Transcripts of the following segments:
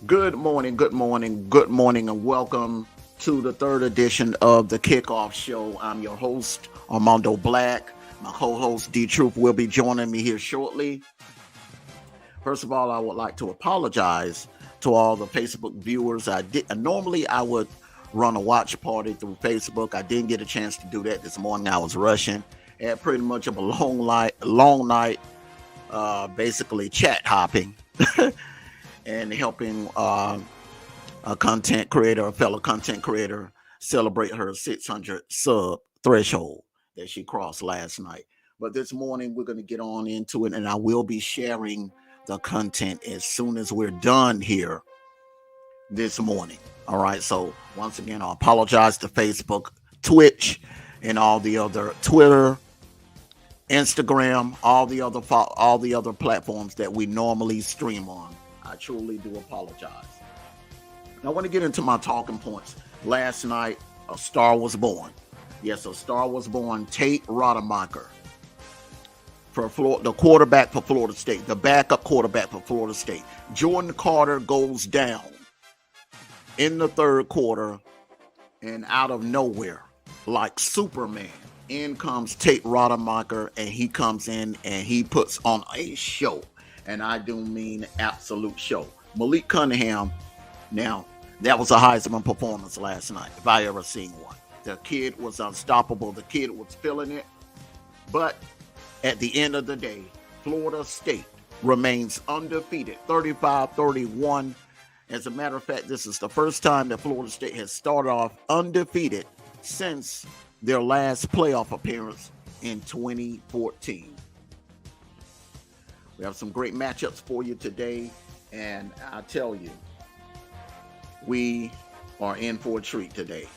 Good morning, good morning, good morning, and welcome to the third edition of the Kickoff Show. I'm your host, Armando Black. My co-host, D Troop, will be joining me here shortly. First of all, I would like to apologize to all the Facebook viewers. Normally I would run a watch party through Facebook. I didn't get a chance to do that this morning. I was rushing. Had pretty much of a long night, basically chat hopping. And helping a fellow content creator, celebrate her 600 sub threshold that she crossed last night. But this morning, we're going to get on into it, and I will be sharing the content as soon as we're done here this morning. All right. So once again, I apologize to Facebook, Twitch, and all the other Twitter, Instagram, all the other platforms that we normally stream on. I truly do apologize. I want to get into my talking points. Last night, a star was born. Yes, a star was born. Tate Rodemacher, for Florida, the quarterback for Florida State, the backup quarterback for Florida State. Jordan Carter goes down in the third quarter, and out of nowhere, like Superman, in comes Tate Rodemacher, and he comes in and he puts on a show. And I do mean absolute show. Malik Cunningham, now, that was a Heisman performance last night, if I ever seen one. The kid was unstoppable. The kid was feeling it. But at the end of the day, Florida State remains undefeated, 35-31. As a matter of fact, this is the first time that Florida State has started off undefeated since their last playoff appearance in 2014. We have some great matchups for you today, and I tell you, we are in for a treat today.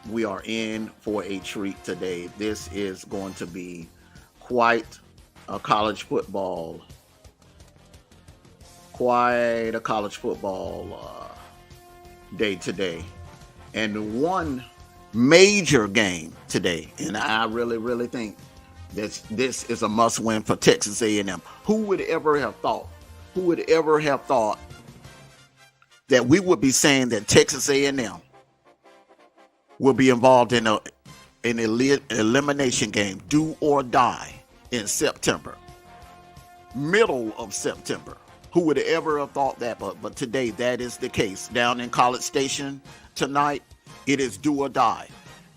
We are in for a treat today. This is going to be quite a college football day today. And one major game today, and I really think that this is a must-win for Texas A&M. Who would ever have thought that we would be saying that Texas A&M will be involved in an elimination game, do or die, in September, middle of September? Who would ever have thought that? But today, that is the case. Down in College Station tonight, it is do or die.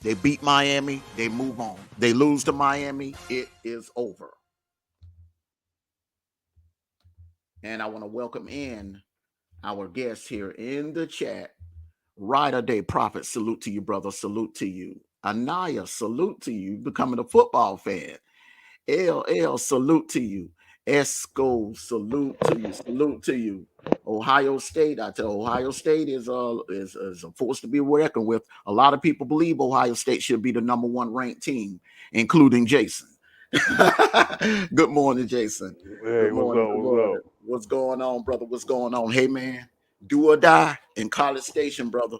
They beat Miami, they move on. They lose to Miami, it is over. And I want to welcome in our guest here in the chat. Ryder Day Prophet, salute to you, brother. Salute to you. Anaya, salute to you. Becoming a football fan. LL, salute to you. Esco, salute to you. Salute to you. Ohio State, I tell Ohio State is a force to be reckoned with. A lot of people believe Ohio State should be the number one ranked team, including Jason. Good morning, Jason. Hey, what's up? What's going on, brother? What's going on? Hey, man, do or die in College Station, brother.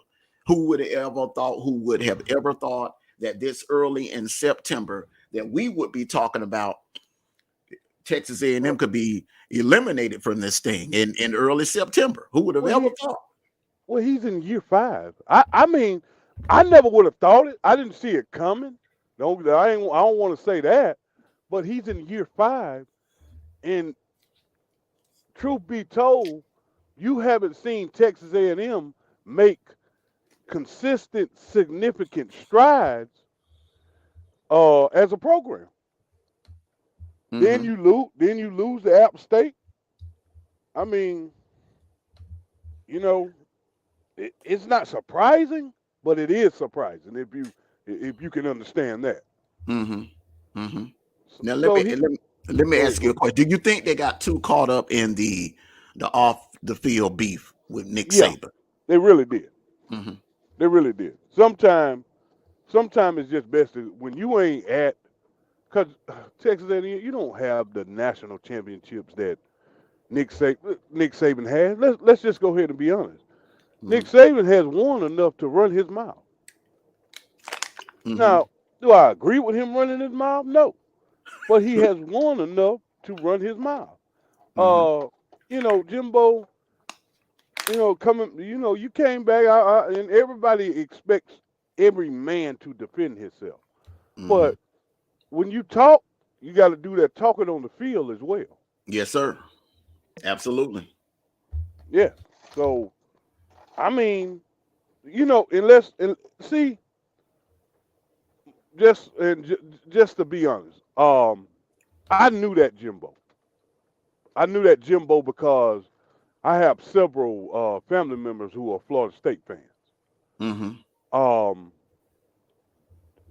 Who would have ever thought that this early in September that we would be talking about Texas A&M could be eliminated from this thing in early September? Who would have ever thought? Well, he's in year 5. I mean, I never would have thought it. I didn't see it coming. I don't want to say that, but he's in year 5, and truth be told, you haven't seen Texas A&M make consistent, significant strides as a program. Mm-hmm. Then you lose to App State. I mean, it's not surprising, but it is surprising if you can understand that. Mm-hmm. Mm-hmm. Now let me ask you a question. Do you think they got too caught up in the off the field beef with Nick Saban? They really did. Mm-hmm. They really did. Sometimes it's just best when you ain't at, because Texas A&M, you don't have the national championships that Nick Saban has. Let's just go ahead and be honest. Mm-hmm. Nick Saban has won enough to run his mouth. Mm-hmm. Now, do I agree with him running his mouth? No. But he has won enough to run his mouth. Mm-hmm. Jimbo, you came back, and everybody expects every man to defend himself. Mm-hmm. But when you talk, you got to do that talking on the field as well. Yes, sir. Absolutely. Yeah. So, I mean, just to be honest, I knew that Jimbo. Because I have several family members who are Florida State fans. Mm-hmm.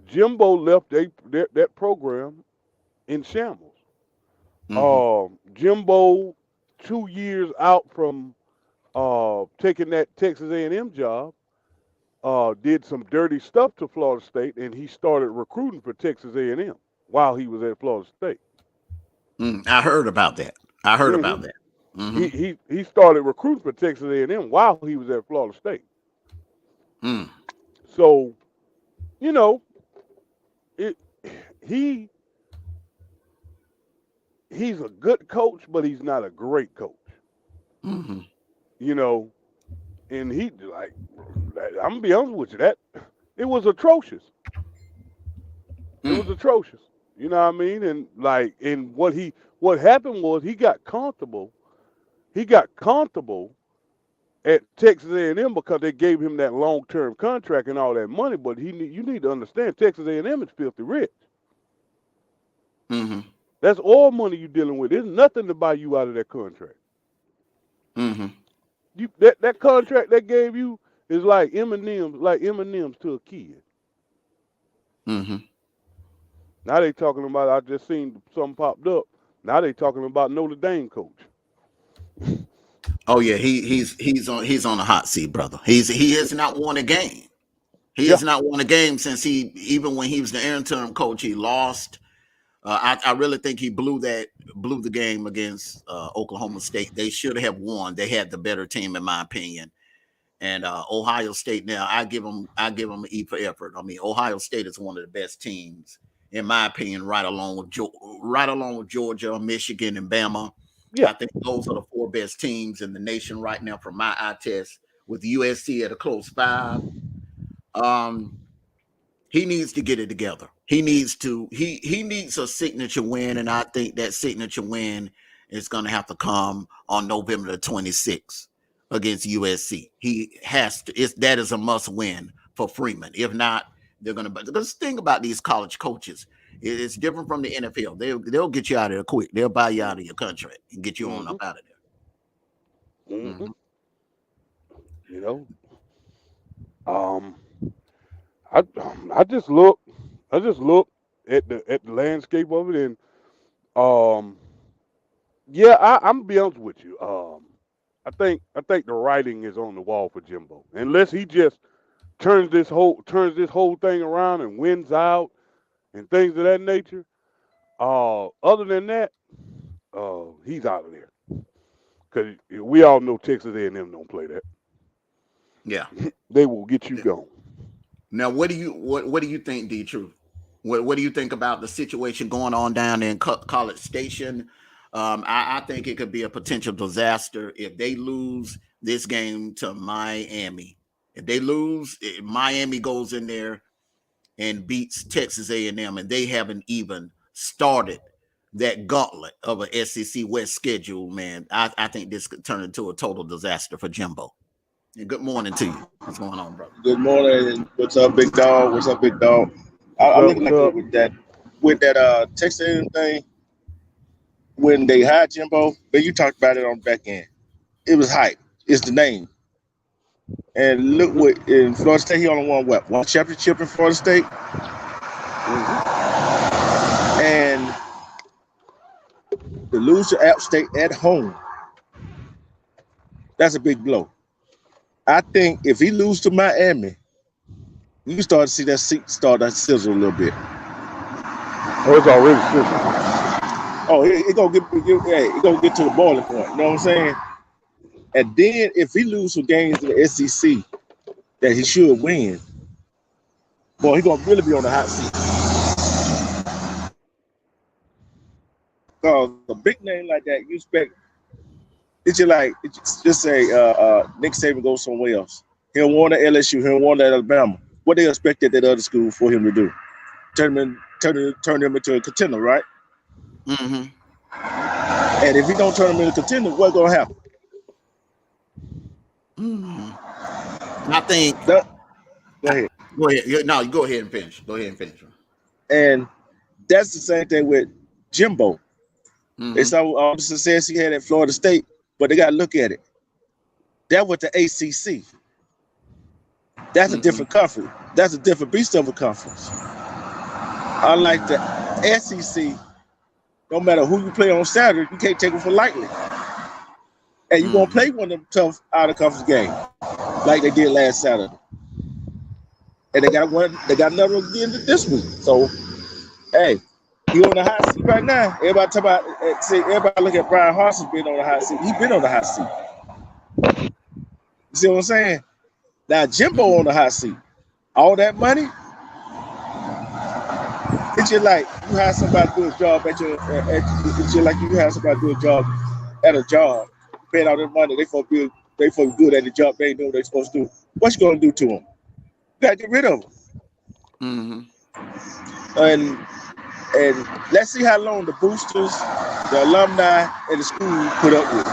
Jimbo left that program in shambles. Mm-hmm. Jimbo, 2 years out from taking that Texas A&M job, did some dirty stuff to Florida State, and he started recruiting for Texas A&M while he was at Florida State. I heard about that. Mm-hmm. He started recruiting for Texas A&M while he was at Florida State. Mm. So, you know, he's a good coach, but he's not a great coach. Mm-hmm. You know, and he like, I'm gonna be honest with you, that it was atrocious. It was atrocious. You know what I mean? And like, and what happened was he got comfortable. He got comfortable at Texas A&M because they gave him that long-term contract and all that money. But you need to understand, Texas A&M is filthy rich. Mm-hmm. That's all money you're dealing with. There's nothing to buy you out of that contract. Mm-hmm. That contract they gave you is like M&M's to a kid. Mm-hmm. Now they talking about. I just seen something popped up. Now they talking about Notre Dame coach. Oh yeah, he's on the hot seat, brother. He has not won a game. He Yeah. has not won a game since even when he was the interim coach, he lost. I really think he blew the game against Oklahoma State. They should have won. They had the better team, in my opinion. And Ohio State, now I give them an E for effort. I mean, Ohio State is one of the best teams, in my opinion, right along with Georgia, Michigan, and Bama. Yeah. I think those are the 4 best teams in the nation right now from my eye test, with USC at a close 5. He needs to get it together. He needs a signature win, and I think that signature win is going to have to come on November the 26th against USC. He has to. That is a must win for Freeman. If not, they're going to. Because the thing about these college coaches, it's different from the NFL. They'll get you out of there quick. They'll buy you out of your contract and get you on up out of there. Mm-hmm. You know, I just look at the landscape of it, and yeah, I'm gonna be honest with you. I think the writing is on the wall for Jimbo, unless he just turns this whole thing around and wins out and things of that nature. Other than that, he's out of there, because we all know Texas A&M don't play that. Yeah, They will get you gone. Now, what do you think, D Truth? What do you think about the situation going on down in College Station? I think it could be a potential disaster if they lose this game to Miami. If they lose, Miami goes in there and beats Texas A&M, and they haven't even started that gauntlet of an SEC West schedule. Man, I think this could turn into a total disaster for Jimbo. And good morning to you. What's going on, brother? Good morning. What's up, big dog? What's up, big dog? What's I'm up? looking What's at up? it with that Texas A&M thing. When they hired Jimbo, but you talked about it on the back end. It was hype. It's the name. And look what in Florida State, he only won one championship in Florida State. And to lose to App State at home, that's a big blow. I think if he loses to Miami, you can start to see that seat start to sizzle a little bit. Oh, it's already sizzling. Oh, it gonna get to the boiling point. You know what I'm saying? And then if he loses some games in the SEC that he should win, boy, he gonna really be on the hot seat. Because a big name like that, you expect it's just say Nick Saban goes somewhere else. He'll want at LSU, he'll want at Alabama. What they expected that other school for him to do? Turn him into a contender, right? Mm-hmm. And if he don't turn him into a contender, what's gonna happen? Mm-hmm. I think. Go ahead. Go ahead. No, you go ahead and finish. Go ahead and finish. And that's the same thing with Jimbo. Mm-hmm. They saw all the success he had at Florida State, but they got to look at it. That was the ACC. That's a different conference. That's a different beast of a conference. Unlike the SEC, no matter who you play on Saturday, you can't take them for lightly. And you're going to play one of them tough out-of-conference games like they did last Saturday. And they got another one again this week. So, hey, He on the hot seat right now. Everybody talk about, everybody look at Brian Harsin being on the hot seat. He been on the hot seat. You see what I'm saying? Now Jimbo on the hot seat. All that money, it's just like you have somebody do a job at your. It's just like you have somebody do a job at a job, paying all their money. They supposed to do it at the job. They ain't doing what they supposed to do. What you gonna do to them? You gotta get rid of them. Mm-hmm. And let's see how long the boosters, the alumni, and the school put up with.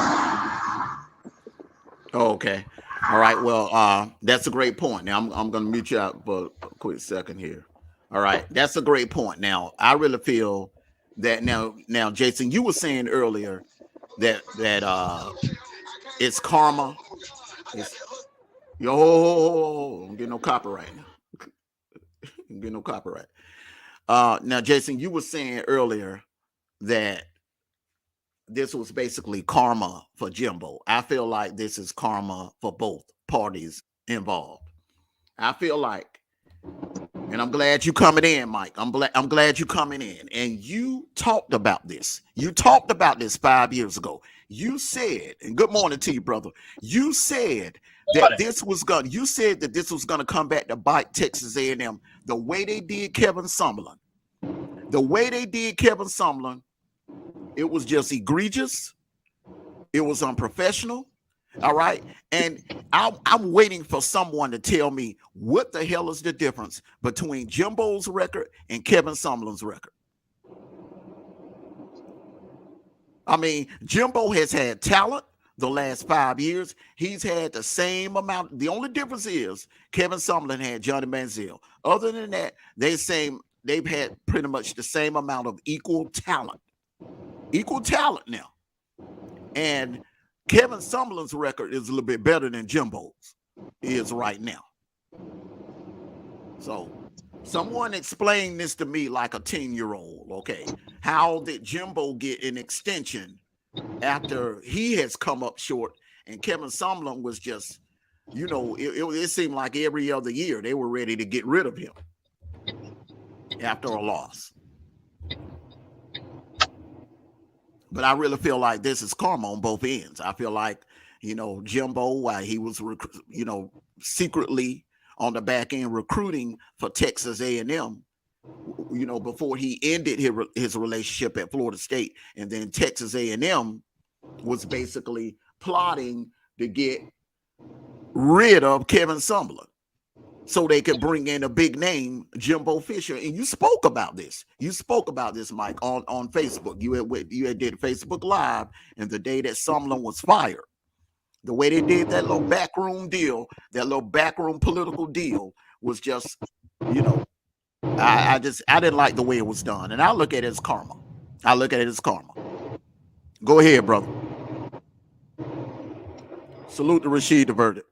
Okay. All right. Well, that's a great point. Now I'm going to mute you out for a quick second here. All right. That's a great point. Now, I really feel that now, Jason, you were saying earlier that it's karma. I'm getting no copyright now. I'm getting no copyright. Now, Jason, you were saying earlier that this was basically karma for Jimbo. I feel like this is karma for both parties involved. I feel like, and I'm glad you coming in, Mike. I'm glad you coming in. And you talked about this. You talked about this 5 years ago. You said, and good morning to you, brother. You said that this was gonna come back to bite Texas A&M the way they did Kevin Summerlin. The way they did Kevin Summerlin, it was just egregious. It was unprofessional. All right. And I'm waiting for someone to tell me what the hell is the difference between Jimbo's record and Kevin Summerlin's record. I mean, Jimbo has had talent the last 5 years. He's had the same amount. The only difference is Kevin Summerlin had Johnny Manziel. Other than that, they've had pretty much the same amount of equal talent now. And Kevin Summerlin's record is a little bit better than Jimbo's is right now. So someone explain this to me like a 10-year-old, okay? How did Jimbo get an extension after he has come up short and Kevin Summerlin was just, it seemed like every other year they were ready to get rid of him after a loss. But I really feel like this is karma on both ends. I feel like, Jimbo, while he was, secretly on the back end recruiting for Texas A&M, before he ended his relationship at Florida State. And then Texas A&M was basically plotting to get rid of Kevin Summerlin so they could bring in a big name, Jimbo Fisher. And you spoke about this. Mike, on Facebook. You had did Facebook Live, and the day that Summerlin was fired, the way they did that little backroom deal, that little backroom political deal was just, I didn't like the way it was done. And I look at it as karma. Go ahead, brother. Salute to Rashid the Verdict.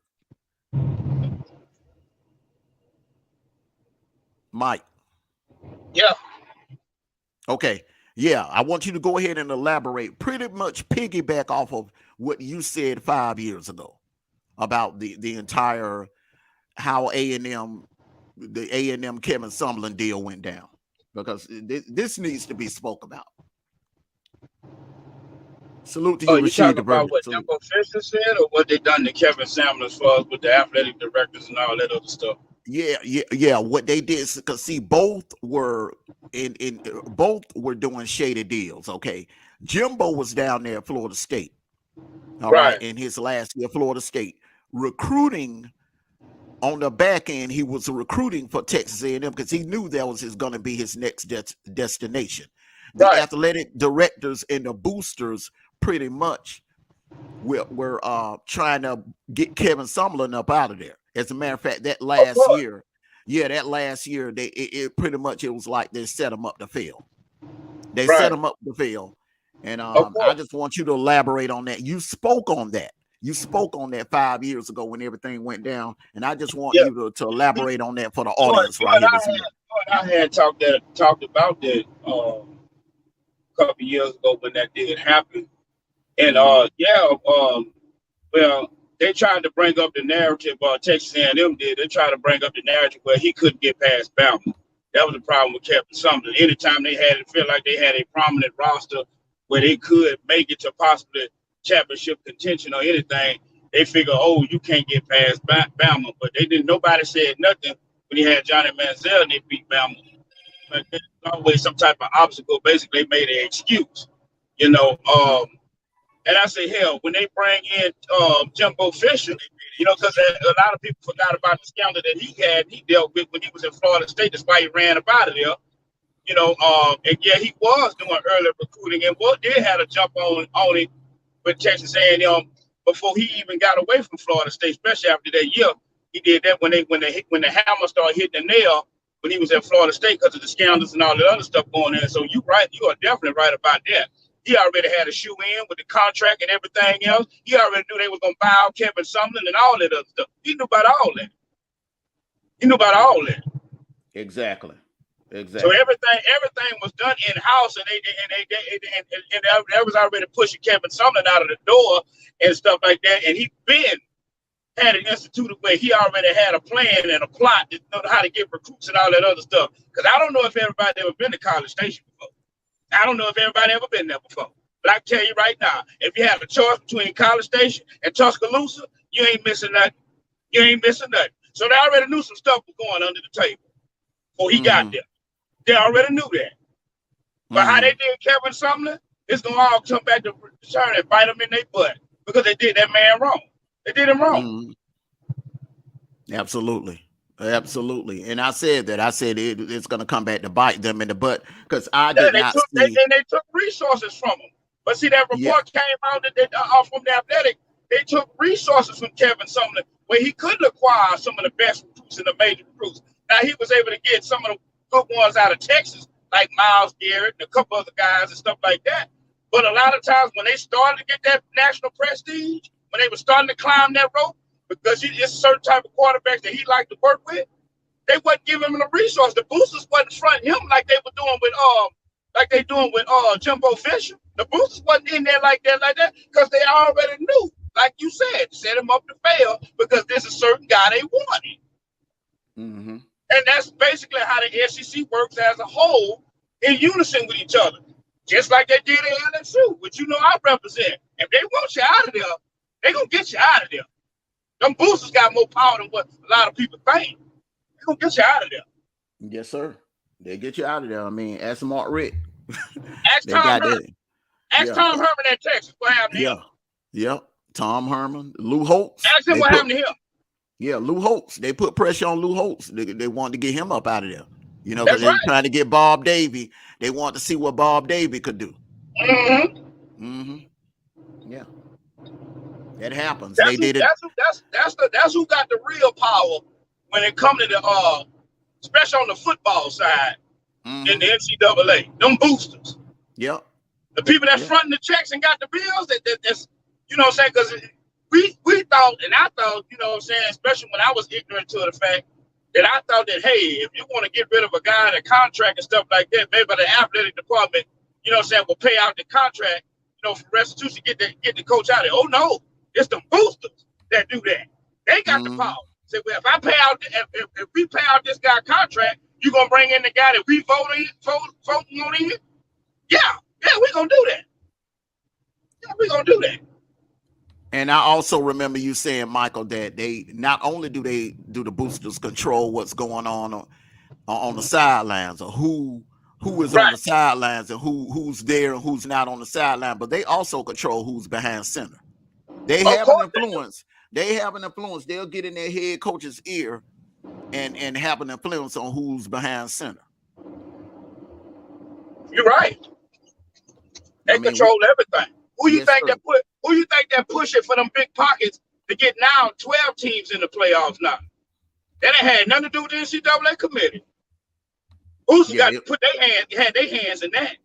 Mike. Yeah. Okay. Yeah, I want you to go ahead and elaborate, pretty much piggyback off of what you said 5 years ago about the entire how the A&M Kevin Summerlin deal went down, because this needs to be spoke about. Salute to you, you Rashid. talking about what Jimbo Fisher said, or what they done to Kevin Summerlin as far as with the athletic directors and all that other stuff? Yeah. What they did, because see, both were both were doing shady deals. Okay, Jimbo was down there at Florida State. All right, in his last year, Florida State recruiting on the back end. He was recruiting for Texas A&M because he knew that was going to be his next destination. The athletic directors and the boosters pretty much were trying to get Kevin Summerlin up out of there. As a matter of fact, that last year, it pretty much, it was like they set him up to fail. Set him up to fail. And I just want you to elaborate on that. You spoke on that. 5 years ago when everything went down. And I just want you to elaborate on that for the audience right here. I had talked about that a couple of years ago when that did happen. And well, they tried to bring up the narrative, Texas A&M did. They tried to bring up the narrative where he couldn't get past Bama. That was the problem with Kevin Sumlin. Anytime they had to feel like they had a prominent roster where they could make it to possibly championship contention or anything, they figure, oh, you can't get past Bama. But they didn't. Nobody said nothing when he had Johnny Manziel and they beat Bama. But there's always some type of obstacle. Basically, they made an excuse, you know. And I say, hell, when they bring in Jimbo Fisher, you know, because a lot of people forgot about the scandal that he dealt with when he was in Florida State. That's why he ran up out of there. You know, and yeah, he was doing early recruiting, and what did have a jump on it with Texas A&M before he even got away from Florida State, especially after that year. He did that when the hammer started hitting the nail when he was at Florida State because of the scandals and all the other stuff going on. So you are definitely right about that. He already had a shoe in with the contract and everything else. He already knew they was gonna buy out Kevin Sumlin and all that other stuff. He knew about all that. Exactly. So everything was done in house, and that was already pushing Kevin Sumlin out of the door and stuff like that. And he had it instituted where he already had a plan and a plot to know how to get recruits and all that other stuff. Because I don't know if everybody ever been to College Station before. I don't know if everybody ever been there before. But I can tell you right now, if you had a choice between College Station and Tuscaloosa, you ain't missing nothing. So they already knew some stuff was going under the table before he got there. They already knew that. But how they did Kevin Sumlin, it's going to all come back to return and bite them in their butt because they did that man wrong. They did him wrong. Absolutely. And I said it's going to come back to bite them in the butt because they took resources from him. But see, that report came out from the Athletic. They took resources from Kevin Sumlin where he couldn't acquire some of the best recruits and the major recruits. Now he was able to get some of the good ones out of Texas, like Myles Garrett and a couple other guys and stuff like that. But a lot of times when they started to get that national prestige, when they were starting to climb that rope, because it's a certain type of quarterbacks that he liked to work with, they wasn't giving him the resource. The boosters wasn't fronting him like they were doing with Jimbo Fisher. The boosters wasn't in there like that, because they already knew, like you said, set him up to fail because there's a certain guy they wanted. And that's basically how the SEC works as a whole, in unison with each other, just like they did in LSU, which you know I represent. If they want you out of there, they're going to get you out of there. Them boosters got more power than what a lot of people think. They're going to get you out of there. Yes, sir. They get you out of there. I mean, ask Mark Richt. Ask Tom Herman. Tom Herman at Texas. What happened to him? Yeah. Tom Herman. Lou Holtz. Ask him what happened to him. Yeah, Lou Holtz. They put pressure on Lou Holtz. They wanted to get him up out of there. You know, because they were trying to get Bob Davie. They wanted to see what Bob Davie could do. Yeah. That happens. They did it. That's who got the real power when it comes to the especially on the football side in the NCAA. Them boosters. Yep. The people that's fronting the checks and got the bills. That's you know what I'm saying? Because we thought, and I thought, you know what I'm saying, especially when I was ignorant to the fact that I thought that, hey, if you want to get rid of a guy in a contract and stuff like that, maybe the athletic department, you know what I'm saying, will pay out the contract, you know, for restitution, get the coach out of there. Oh no, it's the boosters that do that. They got the power. Say, well, if we pay out this guy contract, you gonna bring in the guy that we voting on in? Yeah, we're gonna do that. Yeah, we're gonna do that. And I also remember you saying, Michael, that they not only do the boosters control what's going on the sidelines, or who is on the sidelines and who's there and who's not on the sideline, but they also control who's behind center. They have an influence. They'll get in their head coach's ear and have an influence on who's behind center. You're right. They control everything. Who you think that push it for them big pockets to get now 12 teams in the playoffs now? That ain't had nothing to do with the NCAA committee. Who's got to put their hands in that?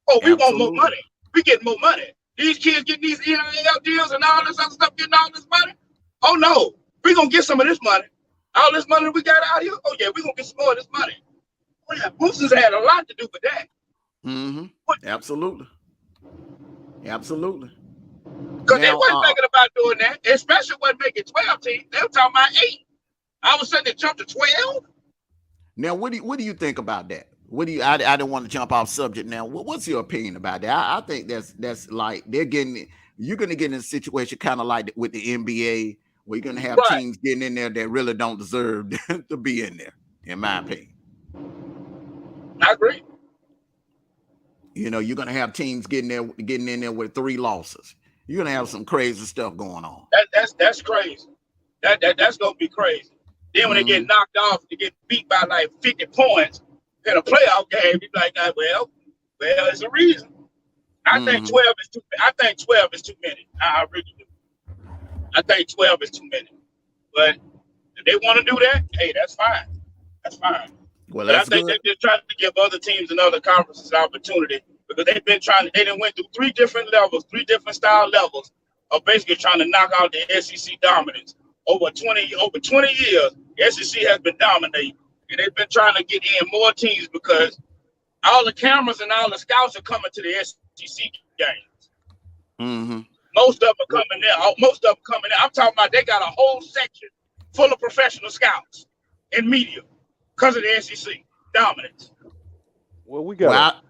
Oh, we want more money. We get more money. These kids getting these NIL deals and all this other stuff, getting all this money. Oh no, we're gonna get some of this money. All this money that we got out here. Oh yeah, we're gonna get some more of this money. Oh yeah, boosters had a lot to do with that. Absolutely. Because they wasn't thinking about doing that, especially when making 12 teams. They were talking about 8. All of a sudden, it jumped to 12. Now, what do you think about that? What do you? I don't want to jump off subject now. What's your opinion about that? I think that's like they're getting. You're going to get in a situation kind of like with the NBA, where you're going to have Right. teams getting in there that really don't deserve to be in there, in my opinion. I agree. You know, you're going to have teams getting in there with 3 losses. You're going to have some crazy stuff going on. That's crazy. That's gonna be crazy. Then when they get knocked off, they get beat by like 50 points in a playoff game, you're like, well, it's a reason. I think 12 is too. I think 12 is too many. I really do. I think 12 is too many. But if they want to do that, hey, that's fine. That's fine. Well, but that's I think good. they're just trying to give other teams and other conferences an opportunity because they've been trying. They done went through 3 different levels, 3 different style levels of basically trying to knock out the SEC dominance. Over 20 years, the SEC has been dominating, and they've been trying to get in more teams because all the cameras and all the scouts are coming to the SEC games. Most of them are coming there. Most of them coming there. I'm talking about they got a whole section full of professional scouts and media because of the SEC dominance. Well, we got.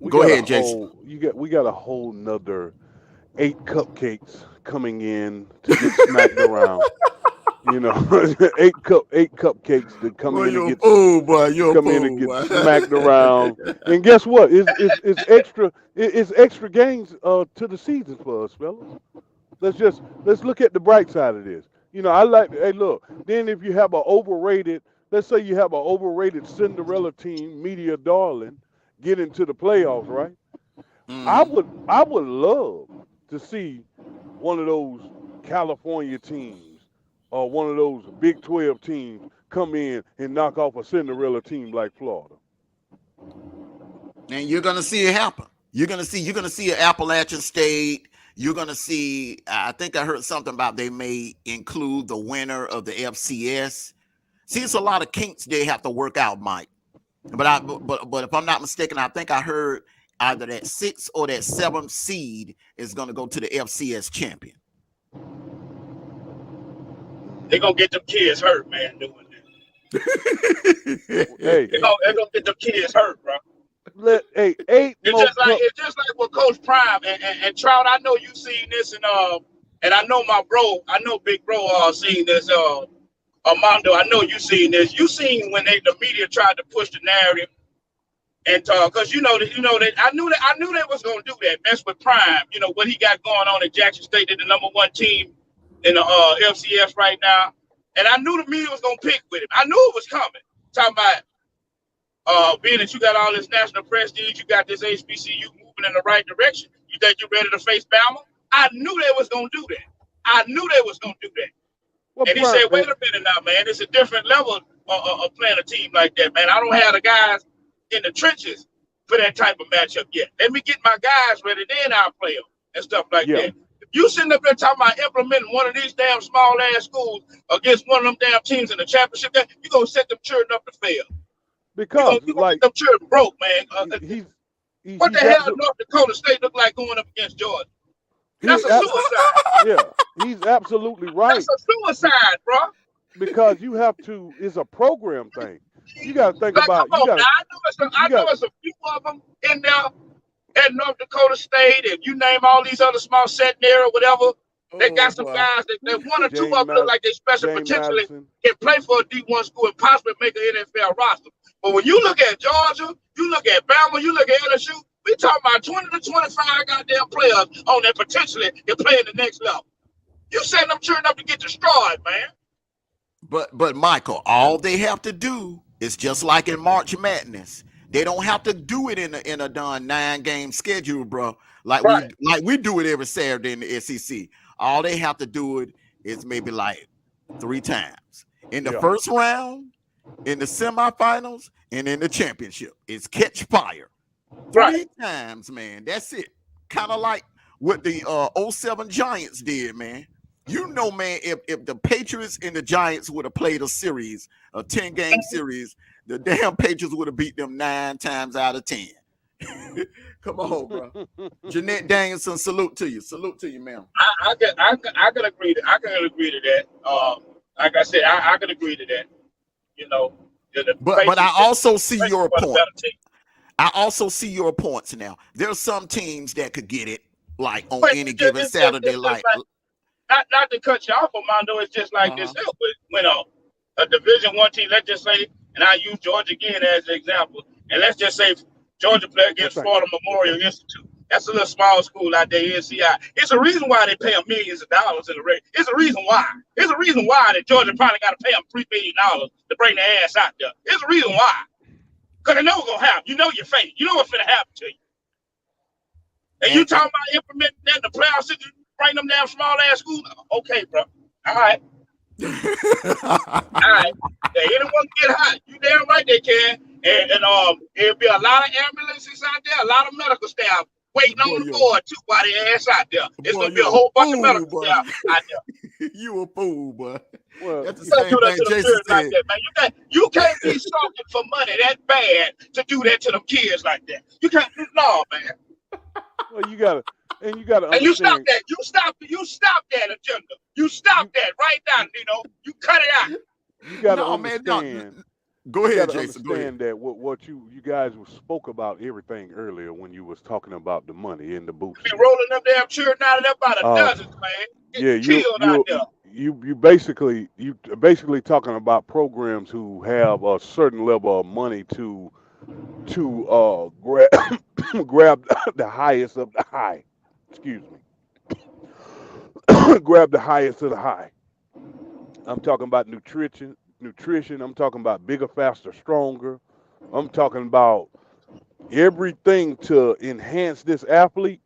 Go ahead, Jason. We got a whole nother 8 cupcakes coming in to get smacked around. You know, 8 cupcakes that come in and get smacked around. And guess what? It's extra games to the season for us, fellas. Let's look at the bright side of this. You know, hey, look. Then if you have let's say you have an overrated Cinderella team, media darling, get into the playoffs, right? I would love to see one of those California teams or one of those Big 12 teams come in and knock off a Cinderella team like Florida. And you're gonna see it happen. You're gonna see an Appalachian State. You're gonna see. I think I heard something about they may include the winner of the FCS. See, it's a lot of kinks they have to work out, Mike. But if I'm not mistaken, I think I heard either that 6th or that 7th seed is going to go to the FCS champion. They're going to get them kids hurt, man, doing that. They're going to get them kids hurt, bro. It's just like with Coach Prime and Trout. I know you seen this, and I know Big Bro seen this. Armando, I know you seen this. You seen when the media tried to push the narrative. And because I knew they was gonna do that. Mess with Prime. You know what he got going on at Jackson State. They're the #1 team in the FCS right now. And I knew the media was gonna pick with him. I knew it was coming. Talking about being that you got all this national prestige, you got this HBCU moving in the right direction. You think you're ready to face Bama? I knew they was gonna do that. Well, and he said, "Wait a minute now, man. It's a different level of playing a team like that, man. I don't have the guys in the trenches for that type of matchup yet. Let me get my guys ready, then I'll play them and stuff like that. If you sitting up there talking about implementing one of these damn small ass schools against one of them damn teams in the championship, you're gonna set them children up to fail. Because you're gonna get them children broke, man. What the hell does North Dakota State look like going up against Georgia? That's a suicide. Yeah, he's absolutely right. That's a suicide, bro. Because it's a program thing. You got to think about. I know it's a few of them in there at North Dakota State, and you name all these other small Centenary or whatever. They got some guys that 1 or 2 of them look like they special potentially can play for a D1 school and possibly make an NFL roster. But when you look at Georgia, you look at Bama, you look at LSU, we talking about 20 to 25 goddamn players on that potentially can play in the next level. You setting them children up to get destroyed, man. But Michael, all they have to do is just like in March Madness. They don't have to do it in a done 9-game schedule, bro. Like we do it every Saturday in the SEC. All they have to do it is maybe like 3 times in the first round, in the semifinals, and in the championship. It's catch fire 3 times, man. That's it. Kind of like what the 07 Giants did, man. You know, man, if the Patriots and the Giants would have played a series, a 10-game series, the damn Patriots would have beat them 9 times out of 10. Come on, bro. Jeanette Danielson, salute to you. Salute to you, ma'am. I can agree to that. Like I said, I can agree to that. You know, But I also see your point. I also see your points now. There's some teams that could get it like on any given Saturday. Like not to cut you off, Armando, it's just like this. When a Division I team, let's just say, and I use Georgia again as an example, and let's just say Georgia play against Florida Memorial Institute. That's a little small school out there, NCI. It's a reason why they pay them millions of dollars in the rate. It's a reason why. It's a reason why that Georgia probably got to pay them $3 billion to bring their ass out there. It's a reason why. Because they know what's going to happen. You know your fate. You know what's going to happen to you. And you talking about implementing that in the playoffs, bring them down small-ass schools? Okay, bro. All right. All right. If anyone get hot, you damn right they can. And there'll be a lot of ambulances out there, a lot of medical staff waiting on the board too while they ass out there. It's gonna be a whole bunch of medical staff out there. You a fool, boy. Well, that's the same thing Jason said. Like that, man. You can't be sucking for money that bad to do that to them kids like that. You can't. No, man. Well, you gotta understand. And you stop that. You stop that agenda. You stop that right now. You cut it out. You gotta understand. Go ahead, Jason. Go ahead. That what you guys spoke about everything earlier when you was talking about the money in the booth. Be rolling them damn children out of there by the dozens, man. You basically talking about programs who have a certain level of money to grab the highest of the high. Excuse me. Grab the highest of the high. I'm talking about nutrition. I'm talking about bigger, faster, stronger. I'm talking about everything to enhance this athlete.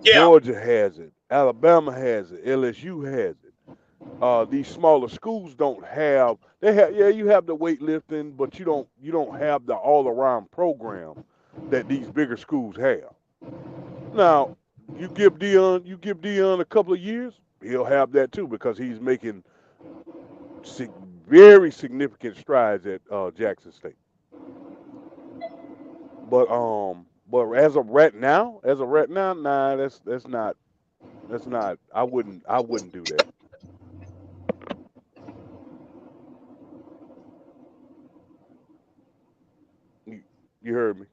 Yeah. Georgia has it. Alabama has it. LSU has it. These smaller schools don't have. You have the weightlifting, but you don't have the all-around program that these bigger schools have. Now, you give Deion a couple of years, he'll have that too because he's making very significant strides at Jackson State. But as of right now, nah, that's not. I wouldn't do that. You heard me.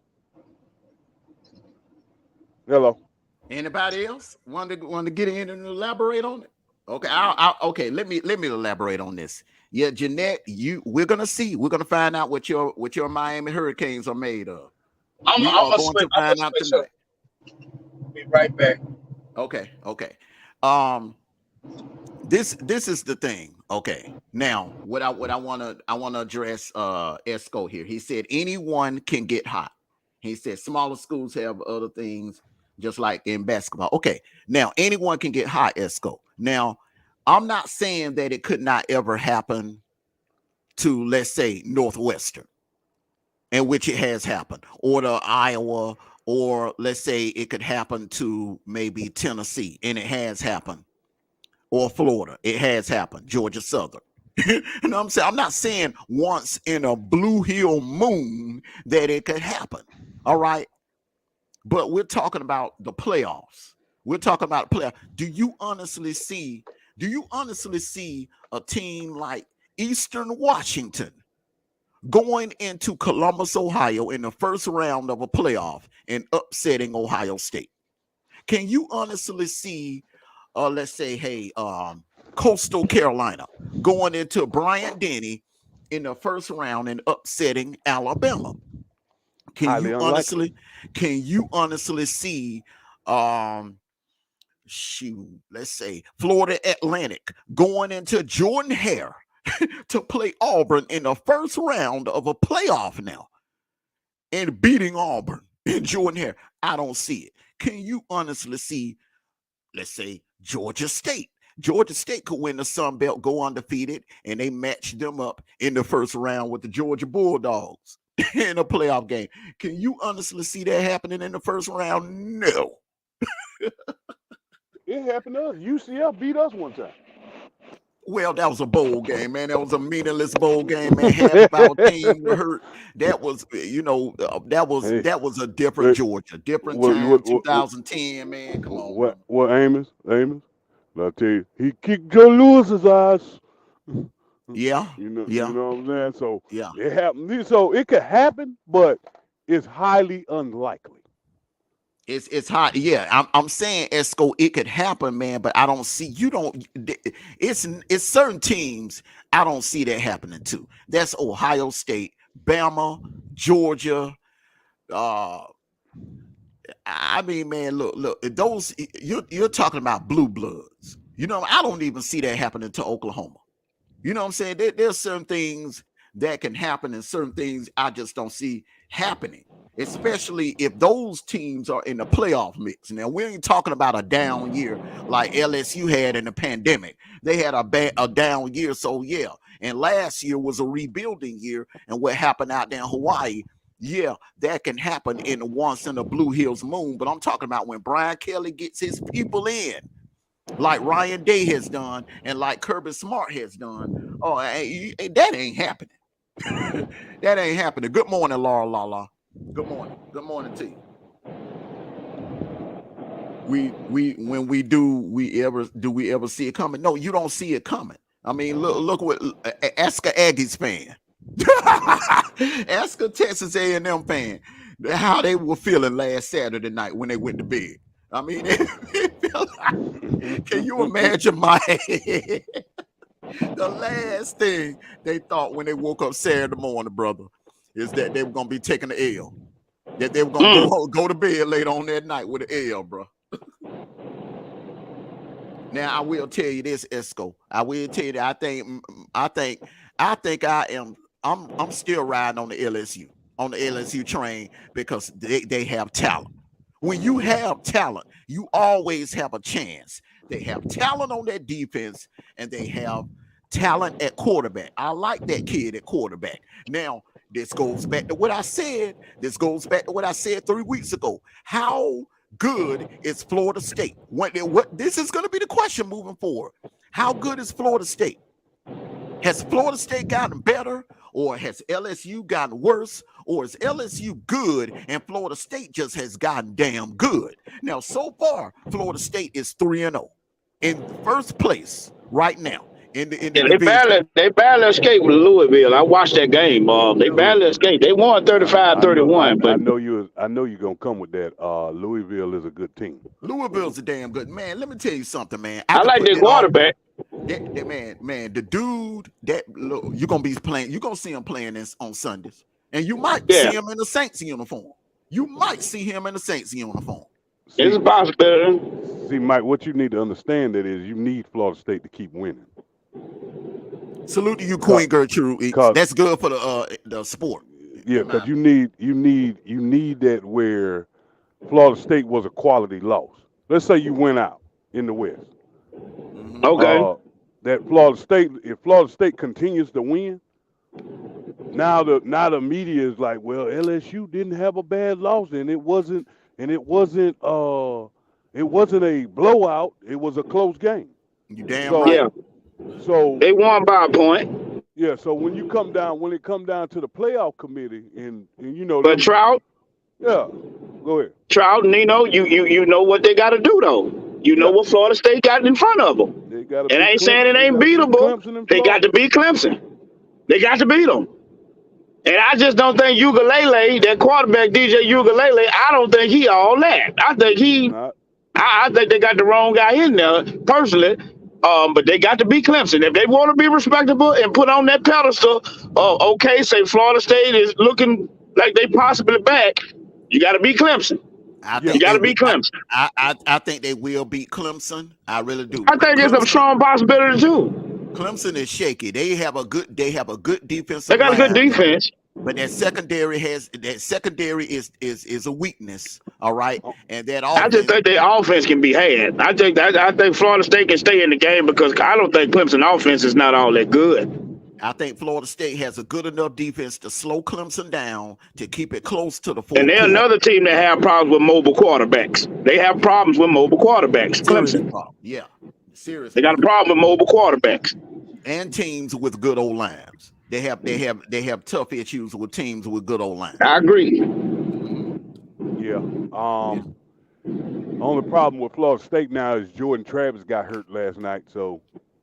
Hello. Anybody else want to get in and elaborate on it? Okay, okay. Let me elaborate on this. Yeah, Jeanette, we're gonna find out what your Miami Hurricanes are made of. I'm going to find out tonight. Be right back. Okay. This is the thing. Okay. Now, what I want to address Esco here. He said anyone can get hot. He said smaller schools have other things just like in basketball. Okay. Now, anyone can get hot, Esco. Now, I'm not saying that it could not ever happen to, let's say, Northwestern, in which it has happened, or to Iowa, or let's say it could happen to maybe Tennessee, and it has happened, or Florida, it has happened, Georgia Southern. You know what I'm saying? I'm not saying once in a blue hill moon that it could happen. All right. But we're talking about the playoffs. We're talking about playoffs. Do you honestly see a team like Eastern Washington going into Columbus, Ohio in the first round of a playoff and upsetting Ohio State? Can you honestly see, let's say, Coastal Carolina going into Bryant-Denny in the first round and upsetting Alabama? Can you honestly see, let's say Florida Atlantic going into Jordan-Hare to play Auburn in the first round of a playoff now and beating Auburn in Jordan-Hare? I don't see it. Can you honestly see, let's say, Georgia State? Georgia State could win the Sun Belt, go undefeated, and they match them up in the first round with the Georgia Bulldogs in a playoff game. Can you honestly see that happening in the first round? No. It happened to us. UCF beat us one time. Well, that was a bowl game, man. That was a meaningless bowl game, man. Half of our team were hurt. That was, that was a different Georgia, different time. 2010, man. Come on. What Amos? I tell you, he kicked Joe Lewis's ass. Yeah. You know Yeah. what I'm saying? So Yeah. it happened. So it could happen, but it's highly unlikely. It's hot. Yeah, I'm saying Esco, it could happen, man, but I don't see you don't it's certain teams I don't see that happening to. That's Ohio State, Bama, Georgia. I mean, man, look, those you're talking about blue bloods. You know, I don't even see that happening to Oklahoma. You know what I'm saying? There's certain things that can happen and certain things I just don't see happening, especially if those teams are in the playoff mix. Now, we ain't talking about a down year like LSU had in the pandemic. They had a down year, so yeah. And last year was a rebuilding year, and what happened out there in Hawaii, yeah, that can happen in once in a Blue Hills moon. But I'm talking about when Brian Kelly gets his people in, like Ryan Day has done and like Kirby Smart has done. Oh, that ain't happening. That ain't happening. Good morning, Laura Lala. Good morning. Good morning to you. When we ever see it coming? No, you don't see it coming. I mean, look what ask a Aggies fan. Ask a Texas A&M fan how they were feeling last Saturday night when they went to bed. I mean, can you imagine my head? The last thing they thought when they woke up Saturday morning, brother, is that they were gonna be taking the L. That they were gonna go to bed later on that night with an L, bro. Now I will tell you this, Esco. I will tell you that I'm still riding on the LSU train because they have talent. When you have talent, you always have a chance. They have talent on that defense and they have talent at quarterback. I like that kid at quarterback. Now, this goes back to what I said. 3 weeks ago. How good is Florida State? What this is going to be the question moving forward. How good is Florida State? Has Florida State gotten better, or has LSU gotten worse, or is LSU good and Florida State just has gotten damn good? Now, so far, Florida State is 3-0 in first place right now. In the they barely escaped with Louisville. I watched that game. They barely escaped. They won 35-31. I know you're gonna come with that. Louisville is a good team. Louisville's a damn good man. Let me tell you something, man. I like their quarterback. Man, the dude that you're gonna be playing. You're gonna see him playing this on Sundays, and you might see him in the Saints uniform. It's a possibility. See, Mike, what you need to understand that is you need Florida State to keep winning. Salute to you, Queen Gertrude. That's good for the sport. Yeah, because you need that where Florida State was a quality loss. Let's say you went out in the West. Okay. That if Florida State continues to win, now the media is like, well, LSU didn't have a bad loss, and it wasn't a blowout. It was a close game. You damn right. Yeah. So they won by a point. Yeah. So when it come down to the playoff committee, and you know, but Trout. Yeah. Go ahead. Trout, Nino, you know what they got to do though. You know what Florida State got in front of them. It ain't saying it ain't beatable. They got to beat Clemson. They got to beat them. And I just don't think Ugalele, that quarterback DJ Ugalele, I don't think he all that. I think they got the wrong guy in there personally. But they got to beat Clemson. If they want to be respectable and put on that pedestal, okay, say Florida State is looking like they possibly back, you got to beat Clemson. You got to beat Clemson. I think they will beat Clemson. I really do. I think there's a strong possibility too. Clemson is shaky. They have a good defense. They got a good defense. But that secondary is a weakness. All right. And that offense, I just think their offense can be had. I think Florida State can stay in the game because I don't think Clemson offense is not all that good. I think Florida State has a good enough defense to slow Clemson down to keep it close to the fourth. And they're another team that have problems with mobile quarterbacks. They have problems with mobile quarterbacks. Clemson. Yeah. Seriously. They got a problem with mobile quarterbacks. And teams with good old lines. They have tough issues with teams with good old lines. I agree. Yeah. Only problem with Florida State now is Jordan Travis got hurt last night, so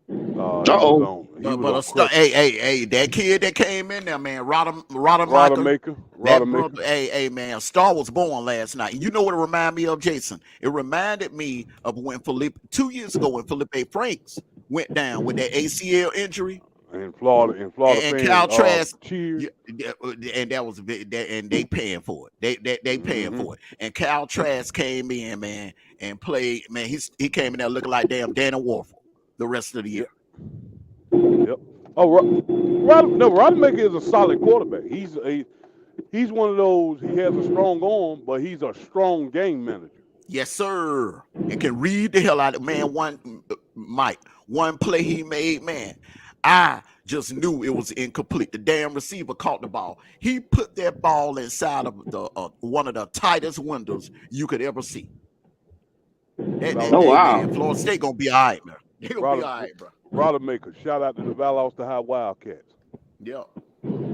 Uh-oh. He was But on a star, crutches. hey, that kid that came in there, man, Rodemaker, Rodemaker. that brother, hey, man, Star was born last night. You know what it reminded me of, Jason? It reminded me of when 2 years ago when Felipe Franks went down with that ACL injury. And Florida And fans Cal Trask, cheered. and that was and they paying for it. They paying for it. And Cal Trask came in, man, and played. Man, he came in there looking like damn Danny Warfel the rest of the year. Yep. Oh, Rodemaker is a solid quarterback. He's one of those. He has a strong arm, but he's a strong game manager. Yes, sir. And can read the hell out of man. One play he made, man. I just knew it was incomplete. The damn receiver caught the ball. He put that ball inside of the one of the tightest windows you could ever see. Wow. Man, Florida State gonna be all right, man. They gonna be all right, bro. Rodemaker, shout out to the Valdosta High Wildcats. Yep.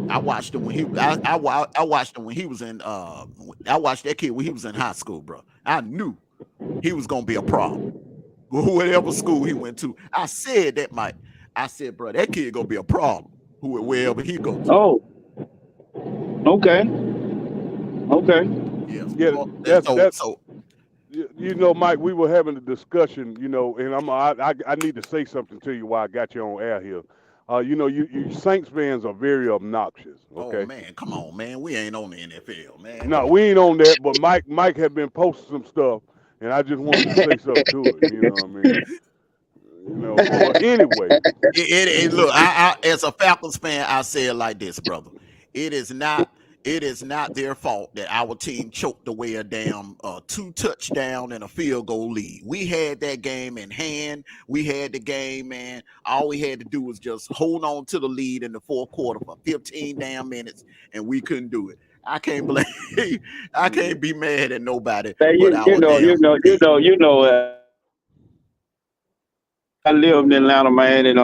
I watched him when he. I watched him when he was in. I watched that kid when he was in high school, bro. I knew he was gonna be a problem. Whatever school he went to, I said that, Mike. I said, bro, that kid gonna be a problem. Wherever he goes. Oh. Okay. Yeah, that's you know, Mike. We were having a discussion, you know, and I need to say something to you while I got you on air here. You know, you Saints fans are very obnoxious. Okay. Oh man, come on, man. We ain't on the NFL, man. No, we ain't on that. But Mike had been posting some stuff, and I just wanted to say something to it. You know what I mean? You know. Anyway, look, I as a Falcons fan, I say it like this, brother. It is not their fault that our team choked away a damn 2 touchdown and a field goal lead. We had that game in hand. We had the game, man. All we had to do was just hold on to the lead in the fourth quarter for 15 damn minutes, and we couldn't do it. I can't believe I can't be mad at nobody. Hey, you know. I lived in Atlanta, man, and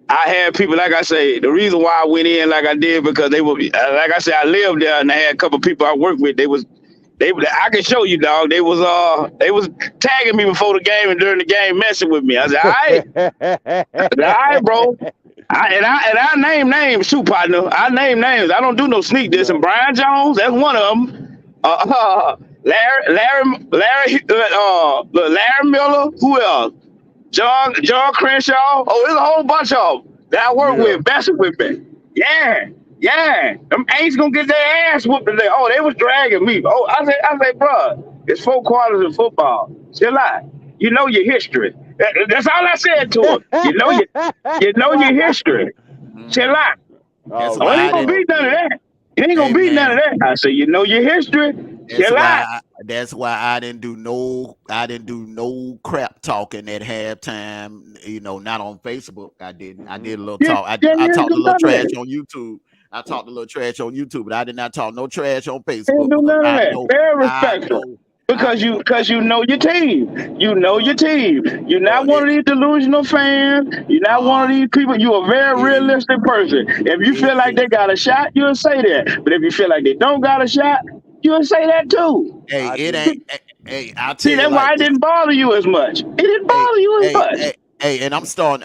I had people, like I say, the reason why I went in like I did because they were, like I said, I lived there and I had a couple of people I worked with. I can show you, dog. They was tagging me before the game and during the game, messing with me. I said, all right, bro. I name names too, partner. I name names. I don't do no sneak diss. And Brian Jones, that's one of them. Larry Miller. Who else? John Crenshaw. Oh, there's a whole bunch of them that I work with, messing with me. Yeah. Them ain'ts gonna get their ass whooped today. Oh, they was dragging me. Oh, I say, bro, it's 4 quarters of football. Chill out. You know your history. That's all I said to him. You know your history. Chill out. Oh, it ain't gonna be none of that. It ain't gonna be none of that. I said, you know your history. Chill out. That's why I didn't do no crap talking at halftime. You know, not on Facebook. I did a little talk. I talked a little trash on YouTube. But I did not talk no trash on Facebook. Didn't do none of that. Very respectful. Because you know your team. You know your team. You're not one of these delusional fans. You're not one of these people. You're a very realistic person. If you feel like they got a shot, you'll say that. But if you feel like they don't got a shot, you'll say that too. Hey, it ain't. Hey, I'll tell See, you that's why it didn't bother you as much. It didn't bother you as much. Hey, and I'm starting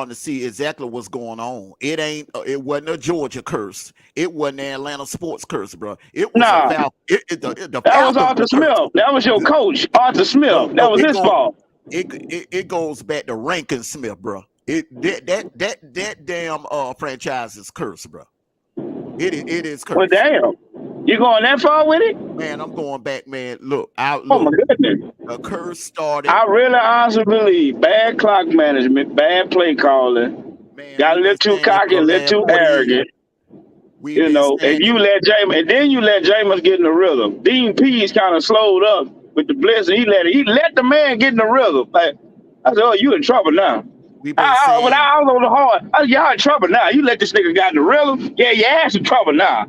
to see exactly what's going on. It wasn't a Georgia curse. It wasn't an Atlanta sports curse, bro. It was that was Arthur Smith. That was your coach, Arthur Smith. That was his fault. It goes back to Rankin Smith, bro. That damn franchise is cursed, bro. It is cursed. Well, damn. You going that far with it? Man, I'm going back, man. Look, oh my goodness. The curse started. I really honestly believe bad clock management, bad play calling. Man, got a little too cocky, a little too arrogant. You know, and you let Jameis get in the rhythm. Dean Pease kind of slowed up with the blitz, and he let the man get in the rhythm. Like, I said, oh, you in trouble now. When I was on the hard, y'all in trouble now. You let this nigga got in the rhythm. Yeah, your ass in trouble now.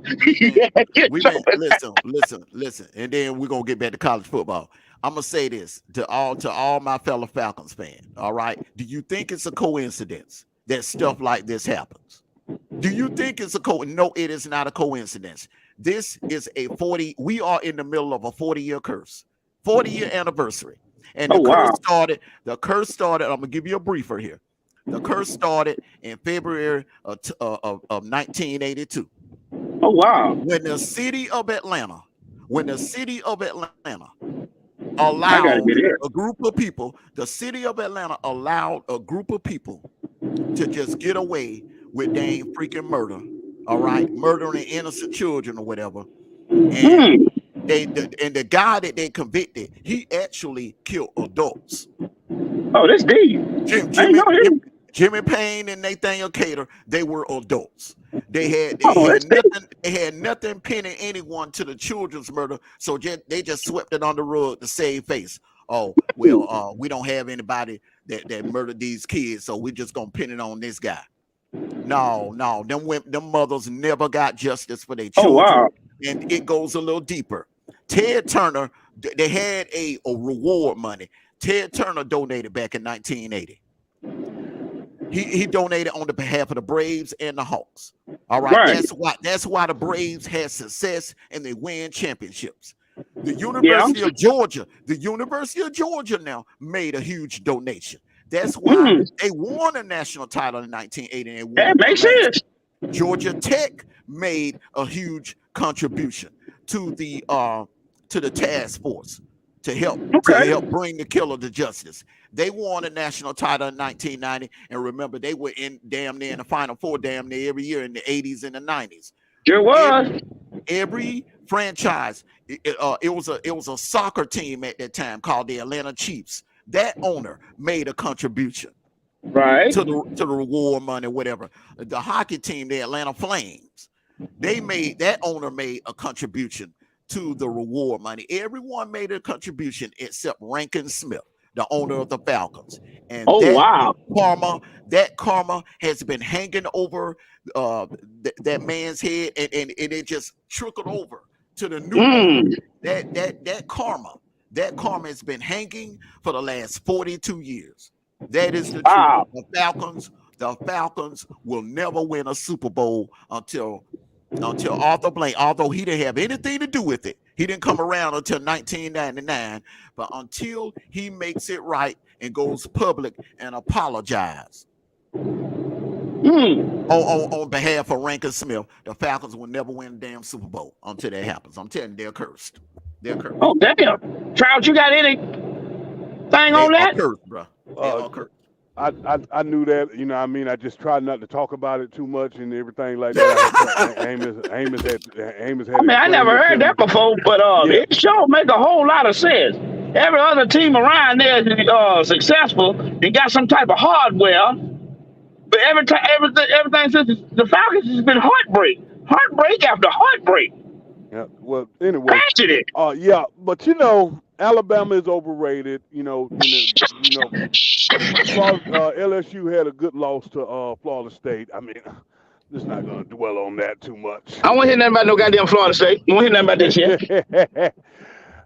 Listen, and then we're gonna get back to college football. I'm gonna say this to all my fellow Falcons fans. All right, do you think it's a coincidence that stuff like this happens? Do you think it's a No, it is not a coincidence. This is we are in the middle of a 40-year curse, 40-year anniversary. And the curse started, I'm gonna give you a briefer here. The curse started in February of 1982. Oh wow! When the city of Atlanta I gotta allowed be there. a group of people, the city of Atlanta allowed a group of people to just get away with dang freaking murder. All right, murdering innocent children or whatever. And the guy that they convicted, he actually killed adults. Oh, that's deep. I ain't know him. Jimmy Payne and Nathaniel Cater, they were adults. They had nothing pinning anyone to the children's murder, so they just swept it on the rug to save face. Oh well, we don't have anybody that murdered these kids, so we're just gonna pin it on this guy. No, them mothers never got justice for their children. Oh wow! And it goes a little deeper. Ted Turner, they had a reward money. Ted Turner donated back in 1980. He donated on the behalf of the Braves and the Hawks. All right. That's why the Braves had success and they win championships. The University of Georgia now made a huge donation. That's why they won a national title in 1980. That makes sense. Georgia Tech made a huge contribution to the task force to help bring the killer to justice. They won a national title in 1990, and remember, they were damn near in the Final Four damn near every year in the 80s and the 90s. Sure was. Every franchise, it was a soccer team at that time called the Atlanta Chiefs. That owner made a contribution, right, to the reward money, whatever. The hockey team, the Atlanta Flames, that owner made a contribution to the reward money. Everyone made a contribution except Rankin Smith, the owner of the Falcons. And that karma has been hanging over that man's head, and it just trickled over to the new that karma has been hanging for the last 42 years. That is the truth. The Falcons will never win a Super Bowl until Arthur Blank, although he didn't have anything to do with it. He didn't come around until 1999, but until he makes it right and goes public and apologizes on behalf of Rankin Smith, the Falcons will never win a damn Super Bowl until that happens. I'm telling you, they're cursed. They're cursed. Oh, damn. Trout, you got anything on that? Cursed, bro. They're all cursed. I knew that, you know what I mean? I just tried not to talk about it too much and everything like that. Amos had I mean, I never heard that before, but it sure make a whole lot of sense. Every other team around there is successful and got some type of hardware, but everything since the Falcons has been heartbreak after heartbreak. Yeah, well, anyway. Tragedy. Yeah, but you know, Alabama is overrated. You know, LSU had a good loss to Florida State. I mean, just not gonna dwell on that too much. I won't hear nothing about no goddamn Florida State. You won't hear nothing about that shit.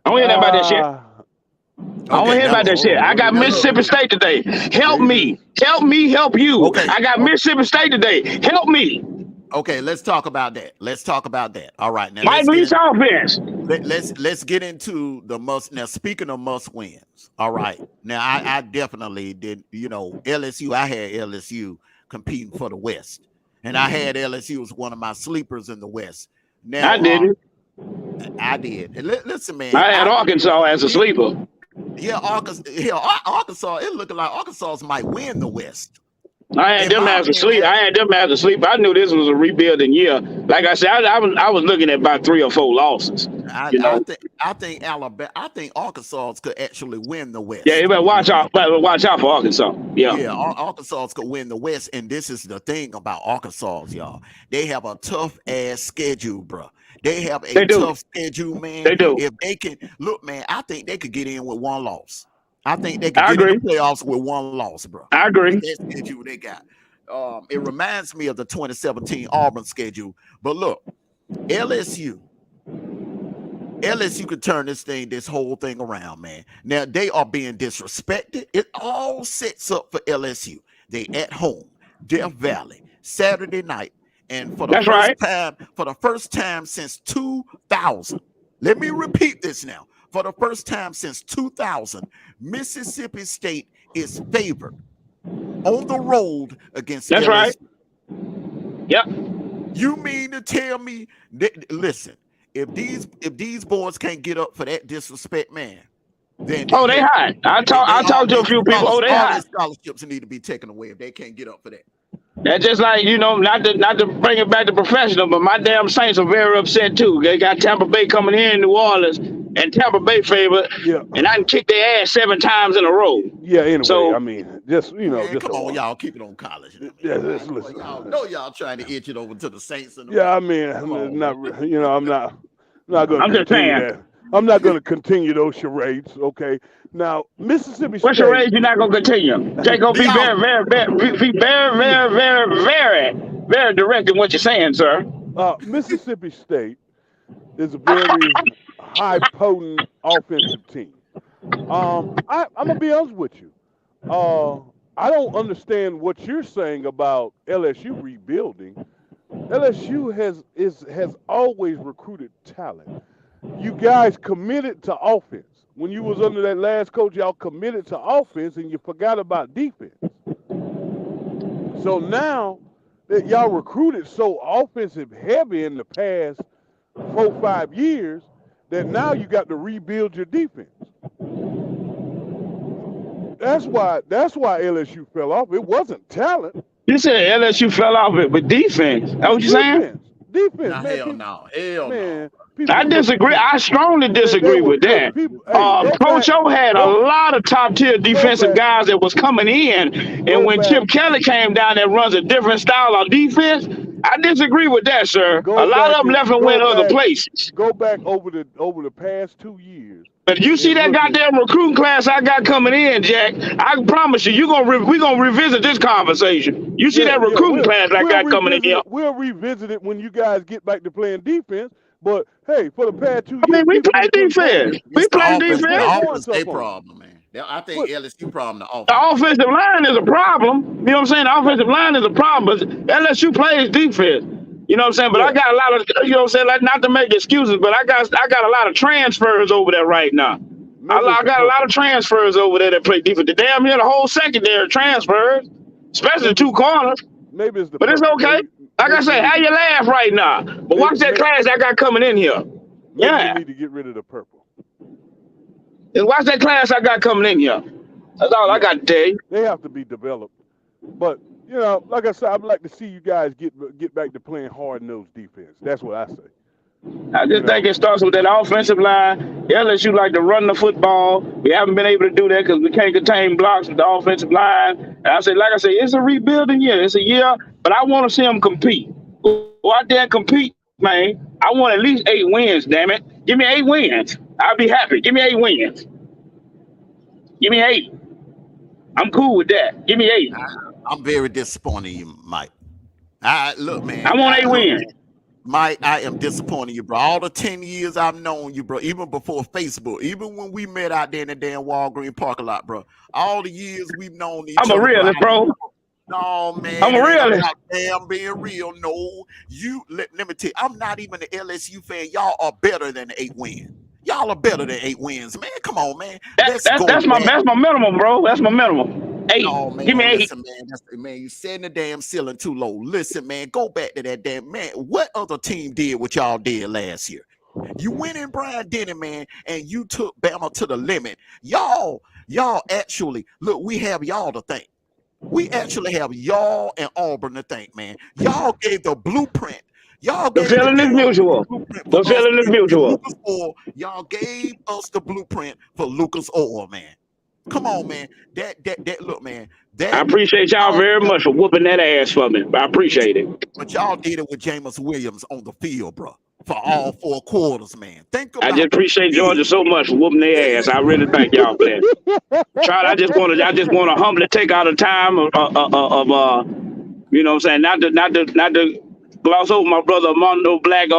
I won't hear nothing about that shit. I won't hear about that shit. I got Mississippi State today. Help me. Help me help you. Okay. I got Mississippi State today. Help me. Okay, let's talk about that. All right, now Mike Leach offense. Let's get into the must. Now, speaking of must wins, all right. Now, I definitely did. You know, LSU. I had LSU competing for the West, and I had LSU as one of my sleepers in the West. Now, I didn't. I did. And listen, man. I had Arkansas as a sleeper. Yeah, Arkansas. It looked like Arkansas might win the West. I had them as a sleep. I knew this was a rebuilding year. Like I said, I was looking at about 3 or 4 losses. I think Arkansas could actually win the West. Yeah, you better watch out for Arkansas. Yeah, Arkansas could win the West, and this is the thing about Arkansas, y'all. They have a tough ass schedule, bro. They have a tough schedule, man. They do. If they can look, man, I think they could get in with 1 loss. I think they can get in the playoffs with 1 loss, bro. I agree. That schedule they got. It reminds me of the 2017 Auburn schedule. But look, LSU could turn this whole thing around, man. Now they are being disrespected. It all sets up for LSU. They at home, Death Valley, Saturday night, and for the first time since 2000. Let me repeat this now. For the first time since 2000, Mississippi State is favored on the road against That's LSU. right. Yep. You mean to tell me that, listen, if these boys can't get up for that disrespect, man, then Oh, they hot. I talked to a few people. Oh, they all hot. their scholarships need to be taken away if they can't get up for that. That's just like, not to bring it back to professional, but my damn Saints are very upset too. They got Tampa Bay coming in New Orleans, and Tampa Bay favorite, and I can kick their ass 7 times in a row. Yeah, anyway, So, I mean, just Man, just come on, y'all, keep it on college. Yeah, listen. Y'all know y'all trying to itch it over to the Saints. And the Yeah, I mean, I'm not going I'm to just continue saying. that. I'm not going to continue those charades. Okay, now Mississippi What State. charade you're not gonna continue? Jacob, be very, very, very, be very, very, very, very, very direct in what you're saying, sir. Mississippi State is a very high potent offensive team. I'm gonna be honest with you. I don't understand what you're saying about LSU rebuilding. LSU has always recruited talent. You guys committed to offense. When you was under that last coach, y'all committed to offense and you forgot about defense. So now that y'all recruited so offensive heavy in the past 4-5 years, that now you got to rebuild your defense. That's why LSU fell off. It wasn't talent. You said LSU fell off with defense. That what you saying? Defense, Nah, man. hell no. I disagree. I strongly disagree with that. Coach O had a lot of top tier defensive guys that was coming in, and when Chip Kelly came down and runs a different style of defense, I disagree with that, sir. A lot of them left and went other places. Go back over the past 2 years. But you see that goddamn recruiting class I got coming in, Jack. I promise you, we're gonna revisit this conversation. You see that recruiting class I got coming in here. We'll revisit it when you guys get back to playing defense. But hey, for the past 2 years, I mean, we play defense. We play defense. The offense, they problem, man. I think LSU problem. The offensive line is a problem. You know what I'm saying? The offensive line is a problem, but LSU plays defense. You know what I'm saying? But I got a lot of, you know what I'm saying? Like, not to make excuses, but I got a lot of transfers over there right now. I got a lot of transfers over there that play defense. The damn near the whole secondary transfers, especially the 2 corners. Maybe it's but it's okay. Like I say, how you laugh right now? But watch that class I got coming in here. You need to get rid of the purple. And watch that class I got coming in here. That's all I got to tell you. They have to be developed. But, you know, like I said, I'd like to see you guys get back to playing hard-nosed defense. That's what I say. I just think it starts with that offensive line. LSU like to run the football. We haven't been able to do that because we can't contain blocks with the offensive line. And I say, like I say, it's a rebuilding year. It's a year, but I want to see them compete. Go out there and compete, man. I want at least 8 wins, damn it. Give me 8 wins. I'll be happy. Give me 8 wins. Give me 8. I'm cool with that. Give me 8. I'm very disappointed in you, Mike. Look, man. I want 8 wins. Mike, I am disappointing you, bro. All the 10 years I've known you, bro, even before Facebook, even when we met out there in the damn Walgreens parking lot, bro. All the years we've known each other. I'm a realist, bro. No, man. I'm a realist. Damn, being real. No, let me tell you, I'm not even an LSU fan. Y'all are better than 8 wins. Y'all are better than 8 wins, man. Come on, man. That's my minimum, bro. That's my minimum. 8. No, man, give me 8. Listen, man, you setting the damn ceiling too low. Listen, man, go back to that damn man. What other team did what y'all did last year? You went in Brian Denny, man, and you took Bama to the limit. Y'all actually look. We have y'all to thank. We actually have y'all and Auburn to thank, man. Y'all gave the blueprint. Y'all gave the feeling is mutual. The feeling is mutual. Y'all gave us the blueprint for Lucas Oil, man. Come on, man. That look, man. I appreciate y'all very much for whooping that ass for me. I appreciate it. But y'all did it with Jameis Williams on the field, bro, for all 4 quarters, man. Think about I just appreciate Georgia so much for whooping their ass. I really thank y'all for that. I just want to humbly take out a time of you know what I'm saying, not to gloss over my brother Armando Black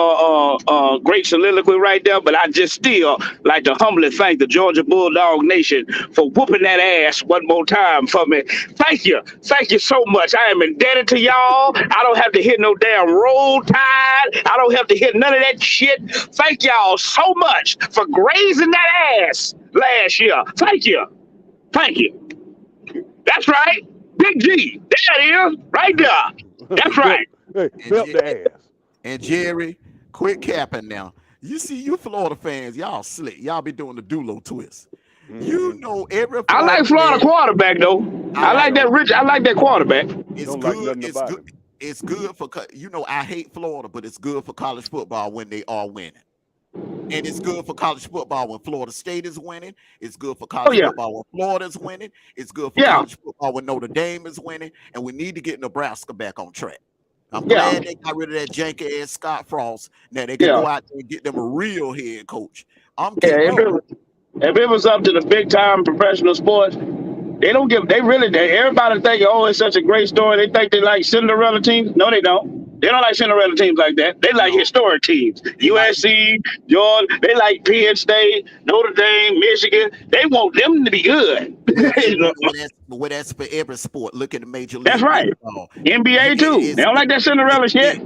great soliloquy right there, but I just still like to humbly thank the Georgia Bulldog Nation for whooping that ass one more time for me. Thank you so much. I am indebted to y'all. I don't have to hit no damn roll tide. I don't have to hit none of that shit. Thank y'all so much for grazing that ass last year. Thank you. That's right. Big G. There it is. Right there. That's right. Hey, And, belt the ass. and Jerry, quit capping now. You see, you Florida fans, y'all slick. Y'all be doing the Dulo twist. You know every I like Florida fan, quarterback though. I like that Rich. I like that quarterback. It's Don't like good. nothing It's about good. him. It's good for I hate Florida, but it's good for college football when they are winning. And it's good for college football when Florida State is winning. It's good for Oh college yeah. football when Florida's winning. It's good for Yeah. college football when Notre Dame is winning. And we need to get Nebraska back on track. I'm Yeah. glad they got rid of that janky ass Scott Frost. Now they can Yeah. go out there and get them a real head coach. I'm Yeah. kidding. If it was up to the big time professional sports, they don't give. Everybody thinking, oh, it's such a great story. They think they like Cinderella teams. No, they don't. They don't like Cinderella teams like that. They like No, historic teams. they like USC, Georgia. They like Penn State, Notre Dame, Michigan. They want them to be good. well, that's for every sport. Look at the Major League That's right. Baseball. NBA too. They don't like that Cinderella shit.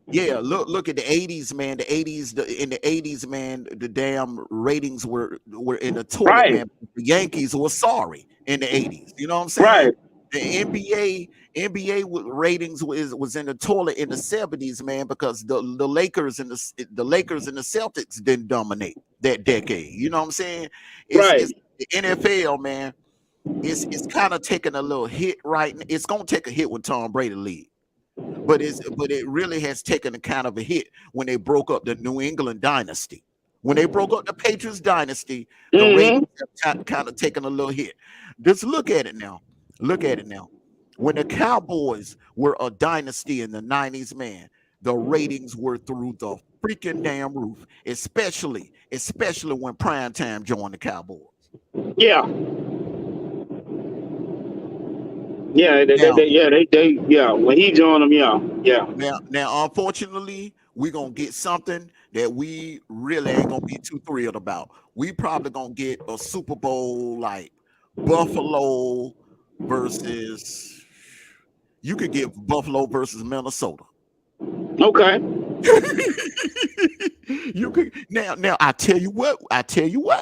Yeah, look at the 80s, man. In the 80s, man, the damn ratings were in the toilet, Right. man. The Yankees were sorry in the 80s. You know what I'm saying? Right. The NBA ratings was in the toilet in the 70s, man, because the Lakers and the Celtics didn't dominate that decade. You know what I'm saying? It's the NFL, man. It's kind of taking a little hit right now. It's gonna take a hit when Tom Brady leaves. But it really has taken a kind of a hit when they broke up the New England dynasty. When they broke up the Patriots dynasty, the ratings have kind of taken a little hit. Just look at it now. Look at it now. When the Cowboys were a dynasty in the 90s, man, the ratings were through the freaking damn roof, especially when Primetime joined the Cowboys. Yeah. Yeah, when he joined them, yeah. Now, unfortunately, we're gonna get something that we really ain't gonna be too thrilled about. We probably gonna get a Super Bowl like Buffalo versus. You could get Buffalo versus Minnesota. Okay. You could now. I tell you what.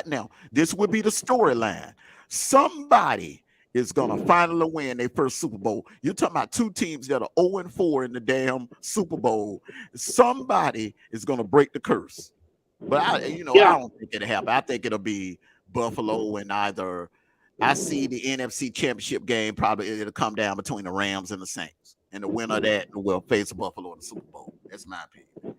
Now this would be the storyline. Somebody is gonna finally win their first Super Bowl. You're talking about two teams that are 0-4 in the damn Super Bowl. Somebody is gonna break the curse. But I don't think it'll happen. I think it'll be Buffalo and either. I see the NFC Championship game. Probably it'll come down between the Rams and the Saints, and the winner of that will face Buffalo in the Super Bowl. That's my opinion.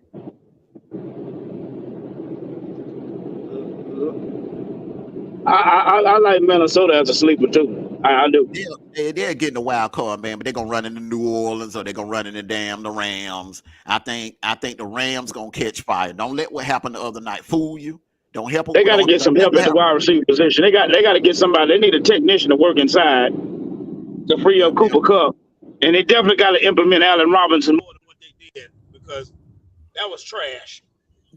I like Minnesota as a sleeper too. I do. They're getting a wild card, man, but they're gonna run into New Orleans or they're gonna run into the Rams. I think the Rams gonna catch fire. Don't let what happened the other night fool you. Don't help them. They got to get some help at the wide receiver position. They got to get somebody. They need a technician to work inside to free up Cooper Kupp, and they definitely got to implement Allen Robinson more than what they did because that was trash.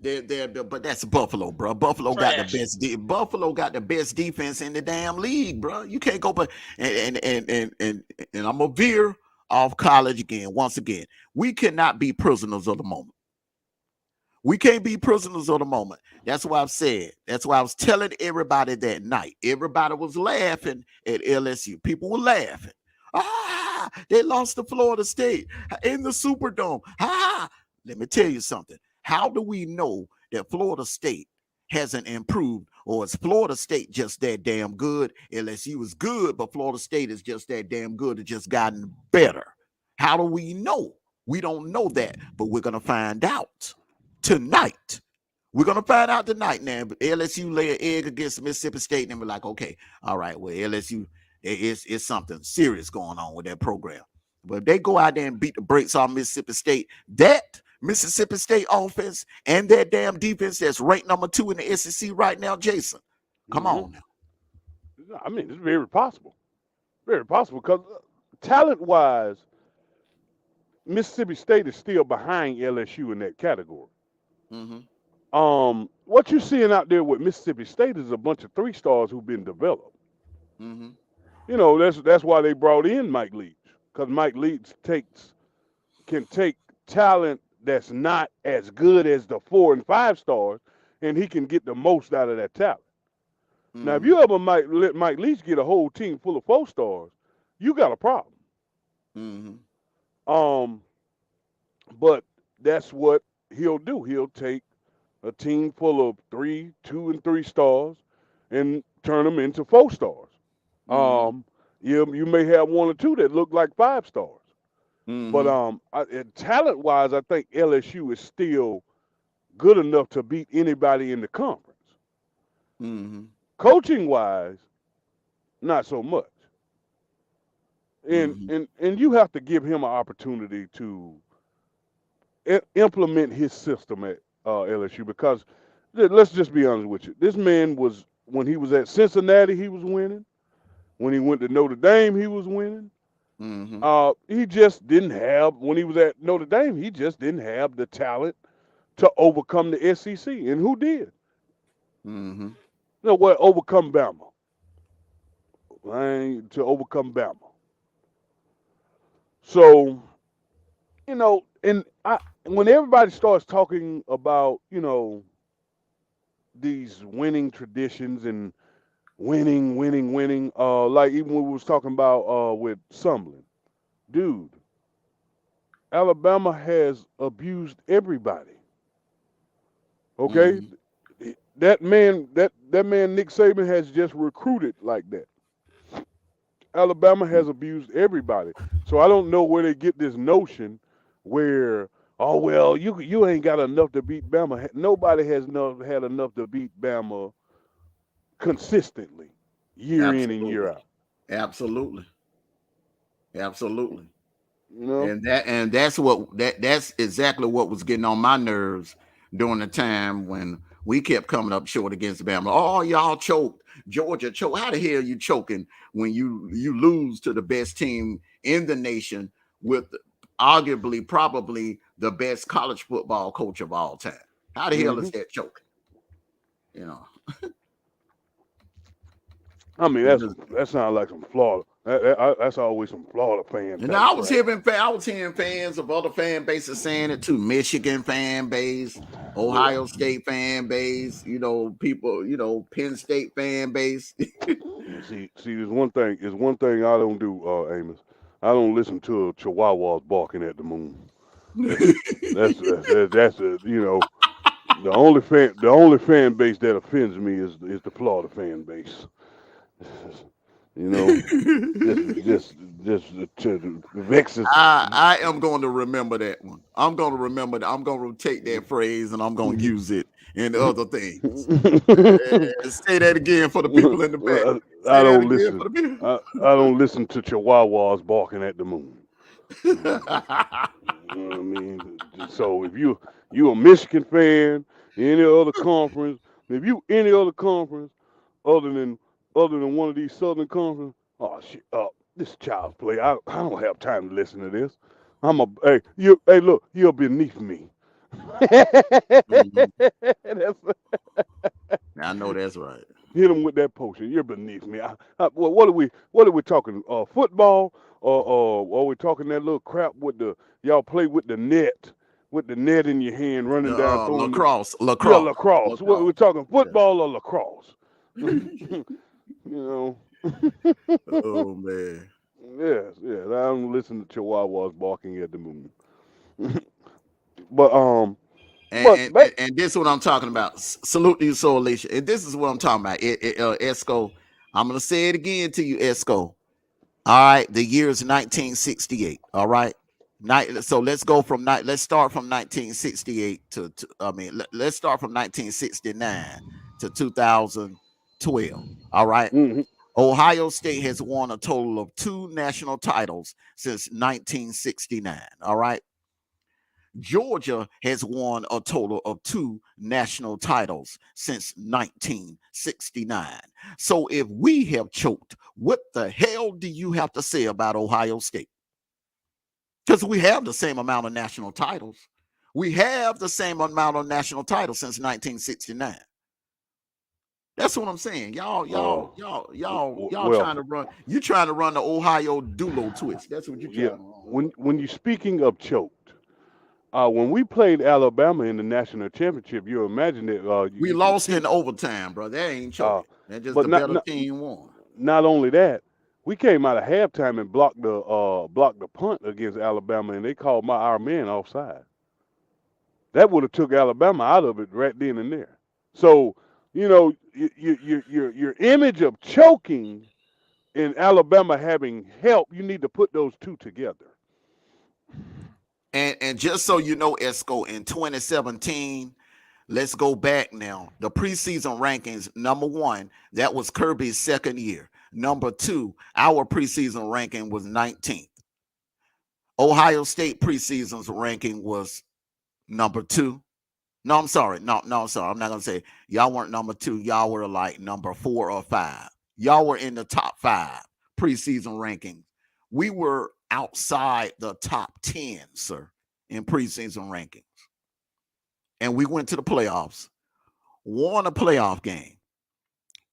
But that's Buffalo, bro. Buffalo got the best defense in the damn league, bro. You can't go, but and I'm a veer off college again. Once again, we cannot be prisoners of the moment. We can't be prisoners of the moment. That's why I've said. That's why I was telling everybody that night. Everybody was laughing at LSU. People were laughing. They lost to Florida State in the Superdome. Let me tell you something. How do we know that Florida State hasn't improved, or is Florida State just that damn good? LSU is good, but Florida State is just that damn good. It's just gotten better. How do we know? We don't know that, but we're gonna find out tonight. We're gonna find out tonight. Now, LSU lay an egg against Mississippi State, and we're like, okay, all right, well, LSU is something serious going on with that program. But if they go out there and beat the brakes off Mississippi State, that Mississippi State offense and that damn defense that's ranked number 2 in the SEC right now, Jason. Come on now. I mean, it's very possible. Very possible because talent-wise, Mississippi State is still behind LSU in that category. Mm-hmm. What you're seeing out there with Mississippi State is a bunch of 3-stars who've been developed. Mm-hmm. You know, that's why they brought in Mike Leach, because Mike Leach can take talent that's not as good as the 4 and 5 stars, and he can get the most out of that talent. Mm-hmm. Now, if you ever let Mike Leach get a whole team full of 4 stars, you got a problem. Mm-hmm. But that's what he'll do. He'll take a team full of 2 and 3 stars and turn them into 4 stars. Mm-hmm. You may have 1 or 2 that look like 5 stars. But Mm-hmm. talent wise, I think LSU is still good enough to beat anybody in the conference. Mm-hmm. Coaching wise, not so much. And Mm-hmm. and you have to give him an opportunity to implement his system at LSU, because let's just be honest with you. This man was, when he was at Cincinnati, he was winning. When he went to Notre Dame, he was winning. Mm-hmm. He just didn't have, when he was at Notre Dame, he just didn't have the talent to overcome the SEC. And who did? Mm-hmm. You know what? Overcome Bama. To overcome Bama. So, and when everybody starts talking about, these winning traditions and winning, like even when we was talking about with Sumlin, dude, Alabama has abused everybody. Okay? Mm-hmm. That man Nick Saban has just recruited like that. Alabama has abused everybody. So I don't know where they get this notion where, oh well, you ain't got enough to beat Bama. Nobody has had enough to beat Bama consistently, year in and year Absolutely. out. Absolutely. Absolutely. You know? That's exactly what was getting on my nerves during the time when we kept coming up short against Bama. Oh, y'all choked. Georgia choked. How the hell you choking when you lose to the best team in the nation with arguably probably the best college football coach of all time? How the hell is Hmm. that choking? You know, I mean, it just that sounds like some Florida. That's always some Florida fan and type crap. I was hearing fans of other fan bases saying it too. Michigan fan base, Yeah. Ohio State fan base, people, Penn State fan base. See, there's one thing. Is one thing I don't do, Amos. I don't listen to chihuahuas barking at the moon. That's the only fan base that offends me is the Florida fan base. You know, just vexes. I am going to remember that one. I'm going to remember that. I'm going to take that phrase and I'm going to use it in other things. Say that again for the people in the back. I Say that don't again listen. for the people. I don't listen to chihuahuas barking at the moon. You know what I mean? So if you a Michigan fan, any other conference, if you any other conference other than one of these Southern conferences, oh shit, this child's play. I don't have time to listen to this. Hey look, you're beneath me. Mhm. That's, I know that's right. hit him with that potion. You're beneath me. What are we talking? Football, or are we talking that little crap with y'all play with the net, in your hand, running down, throwing the, Lacrosse, yeah, lacrosse, lacrosse. What we're lacrosse. talking, Yeah. football or lacrosse? you know. Oh man. Yes, yes. I don't listen to chihuahuas barking at the moon. but And, but and and and this is what I'm talking about. Salute to you, Soul Alicia. And this is what I'm talking about. Esco. I'm gonna say it again to you, Esco. All right, the year is 1968. All right, so let's go from let's start from 1968 let's start from 1969 to 2012. All right, mhm. Ohio State has won a total of 2 national titles since 1969. All right, Georgia has won a total of 2 national titles since 1969. So if we have choked, what the hell do you have to say about Ohio State? Because we have the same amount of national titles. We have the same amount of national titles since 1969. That's what I'm saying. Y'all Well, trying to run. You trying to run the Ohio Dulo twist. That's what you're yeah. trying to run. When you're speaking of choked, when we played Alabama in the national championship, you imagine that We lost in overtime, bro. That ain't uh, choking. That just but the better team won. not only that, we came out of halftime and blocked the punt against Alabama, and they called our man offside. That would have took Alabama out of it right then and there. So, you know, your image of choking and Alabama having help, you need to put those two together. And just so you know, Esco, in 2017, let's go back now. The preseason rankings, number one, that was Kirby's second year. Number two, our preseason ranking was 19th. Ohio State preseason's ranking was number two. No, I'm sorry. No, I'm sorry. I'm not going to say y'all weren't number two. Y'all were like number 4 or 5. Y'all were in the top 5 preseason rankings. We were outside the top 10, sir, in preseason rankings. And we went to the playoffs, won a playoff game,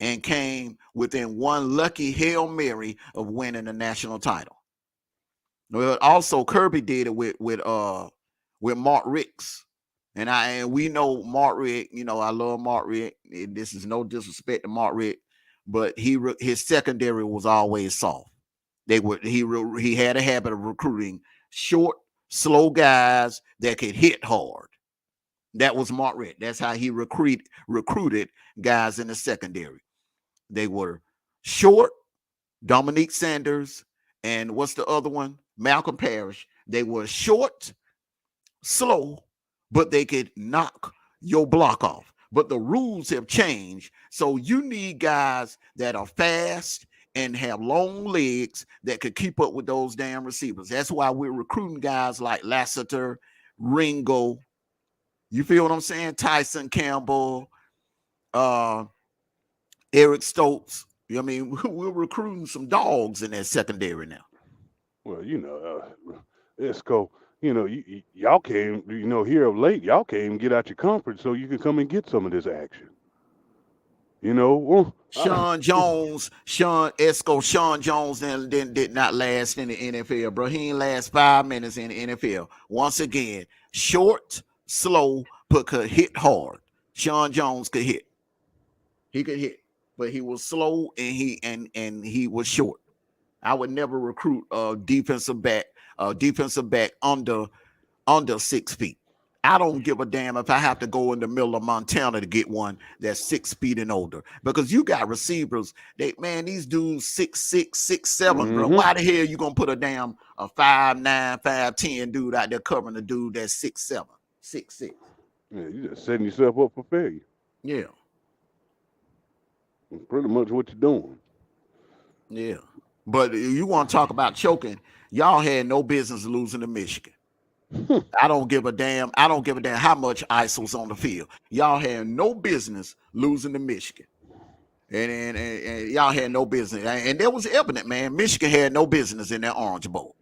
and came within one lucky Hail Mary of winning the national title. Well, also Kirby did it with Mark Ricks. And we know Mark Richt, you know, I love Mark Richt. This is no disrespect to Mark Richt, but his secondary was always soft. He had a habit of recruiting short, slow guys that could hit hard. That was Mark Richt. That's how he recruited guys in the secondary. They were short, Dominique Sanders, and what's the other one? Malcolm Parrish. They were short, slow, but they could knock your block off. But the rules have changed. So you need guys that are fast and have long legs that could keep up with those damn receivers. That's why we're recruiting guys like Lassiter, Ringo. You feel what I'm saying? Tyson Campbell, Eric Stokes. I mean, we're recruiting some dogs in that secondary now. Well, you know, Esco, you know, y'all came, you know, here of late, y'all came get out your conference so you can come and get some of this action. You know, Sean Jones then did not last in the NFL, bro. He ain't last 5 minutes in the NFL. Once again, short, slow, but could hit hard. Sean Jones could hit. He could hit, but he was slow and he was short. I would never recruit a defensive back under 6 feet. I don't give a damn if I have to go in the middle of Montana to get one that's 6 feet and older. Because you got receivers, these dudes 6'6", 6'7", bro. Why the hell you gonna put a 5'9", 5'10" dude out there covering a dude that's 6'7", 6'6"? Yeah, you just setting yourself up for failure. Yeah. That's pretty much what you're doing. Yeah. But you want to talk about choking, y'all had no business losing to Michigan. I don't give a damn how much ice was on the field. Y'all had no business losing to Michigan. And y'all had no business. And that was evident, man. Michigan had no business in that Orange Bowl.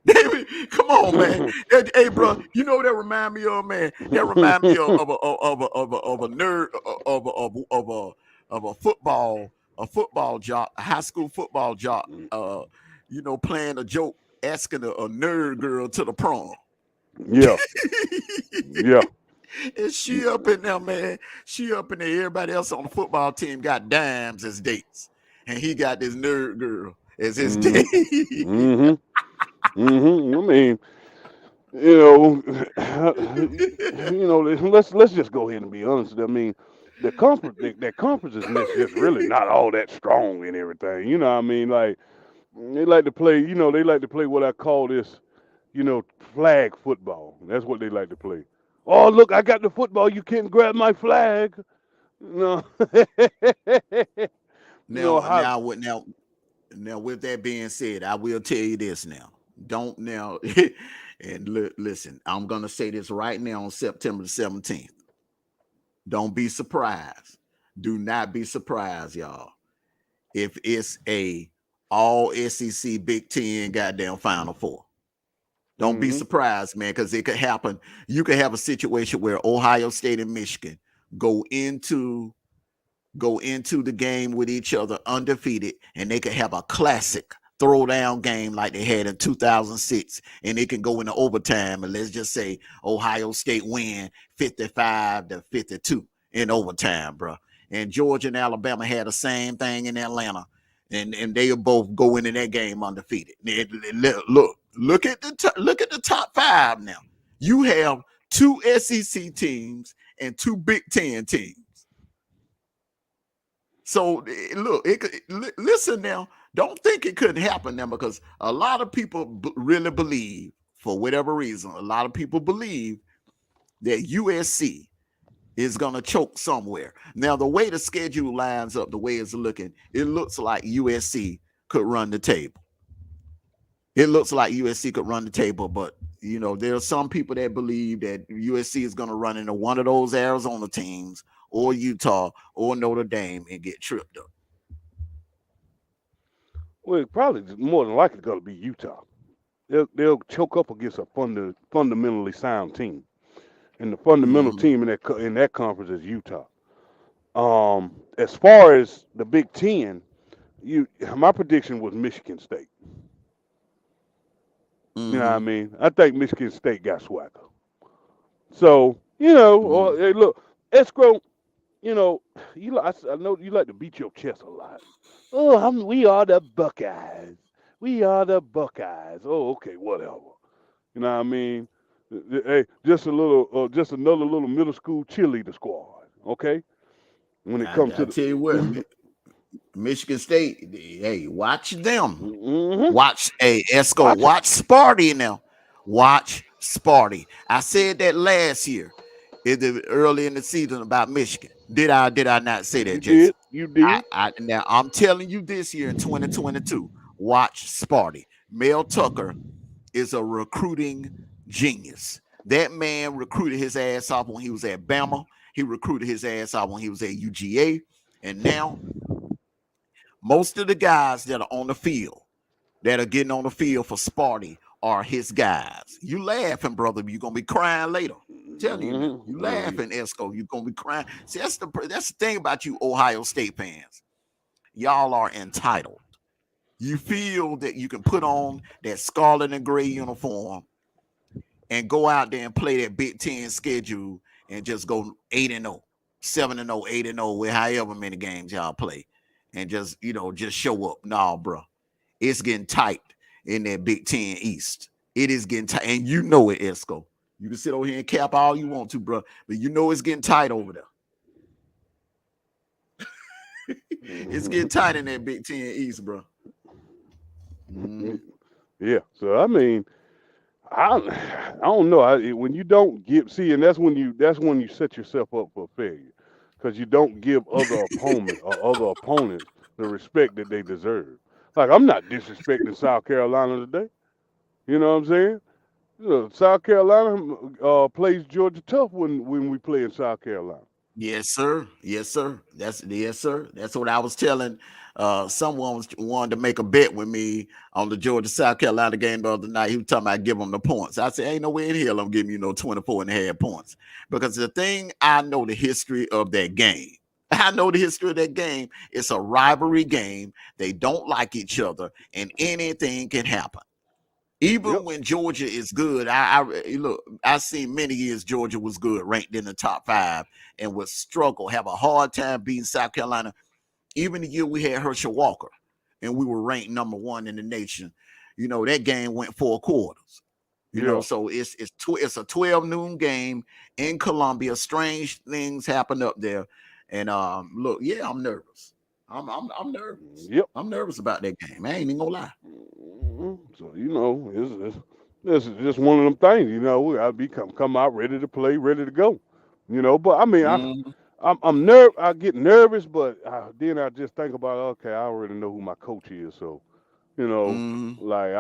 Come on, man. Hey, bro, you know what that remind me of, man? That remind me of a nerd of a football jock, a high school football jock, playing a joke, asking a nerd girl to the prom. Yeah. Yeah. And she up in there, man. She up in there. Everybody else on the football team got dimes as dates. And he got this nerd girl as his date. I mean, let's just go ahead and be honest. I mean, the conference, that conference is just really not all that strong and everything. You know what I mean? Like, they like to play what I call this, flag football. That's what they like to play. Oh, look, I got the football. You can't grab my flag. No. Now, with that being said, I will tell you this now. Don't now, and listen, I'm going to say this right now on September the 17th. Don't be surprised. Do not be surprised, y'all, if it's a all SEC Big Ten goddamn Final Four. Don't be surprised, man, because it could happen. You could have a situation where Ohio State and Michigan go into the game with each other undefeated, and they could have a classic throwdown game like they had in 2006, and it can go into overtime, and let's just say Ohio State win 55-52 in overtime, bro. And Georgia and Alabama had the same thing in Atlanta. and they'll both go into that game undefeated. Look at the top 5 now. You have 2 SEC teams and 2 Big Ten teams. So look, listen now. Don't think it couldn't happen now, because a lot of people really believe, for whatever reason, a lot of people believe that USC is going to choke somewhere. Now, the way the schedule lines up, the way it's looking, it looks like USC could run the table. It looks like USC could run the table, but there are some people that believe that USC is going to run into one of those Arizona teams or Utah or Notre Dame and get tripped up. Well, it's probably more than likely going to be Utah. They'll choke up against a fundamentally sound team, and the fundamental team in that conference is Utah. As far as the Big Ten, my prediction was Michigan State. You know what I mean? I think Michigan State got swagger. So hey, look, Esco, I know you like to beat your chest a lot. Oh, we are the Buckeyes. We are the Buckeyes. Oh, okay, whatever. You know what I mean? Hey, just another little middle school cheerleader squad. Okay. When it comes to tell you what, Michigan State, hey, watch them. Watch, Esco, watch Sparty now. Watch Sparty. I said that last year, early in the season, about Michigan. Did I not say that, Jason? You did. Now I'm telling you this year in 2022, watch Sparty. Mel Tucker is a recruiting genius. That man recruited his ass off when he was at Bama. He recruited his ass off when he was at UGA. And now, most of the guys that are on the field, that are getting on the field for Sparty, are his guys. You laughing, brother. You're going to be crying later. I'm telling you, you laughing, Esco. You're going to be crying. See, that's the thing about you Ohio State fans. Y'all are entitled. You feel that you can put on that scarlet and gray uniform and go out there and play that Big Ten schedule and just go 8-0, 7-0, 8-0, with however many games y'all play, and just show up. No, bro, it's getting tight in that Big Ten East. It is getting tight, and you know it, Esco. You can sit over here and cap all you want to, bro, but you know it's getting tight over there. It's getting tight in that Big Ten East, bro. Yeah. So I mean, I don't know. When you don't and that's when you set yourself up for failure, because you don't give other opponents the respect that they deserve. Like, I'm not disrespecting South Carolina today. You know what I'm saying? South Carolina plays Georgia tough when we play in South Carolina. Yes, sir. Yes, sir. That's what I was telling. Someone wanted to make a bet with me on the Georgia South Carolina game the other night. He was talking about giving them the points. I said, ain't no way in hell I'm giving you 24 and a half points, because the thing, I know the history of that game. It's a rivalry game. They don't like each other, and anything can happen. Even when Georgia is good, I seen many years Georgia was good, ranked in the top 5, and would struggle, have a hard time beating South Carolina. Even the year we had Herschel Walker, and we were ranked number 1 in the nation, that game went 4 quarters. So it's a 12 noon game in Columbia. Strange things happen up there, and look, yeah, I'm nervous. I'm nervous. Yep, I'm nervous about that game. I ain't even gonna lie. So this is just one of them things. I come out ready to play, ready to go. But I mean, I get nervous, but then I just think about, okay, I already know who my coach is, so like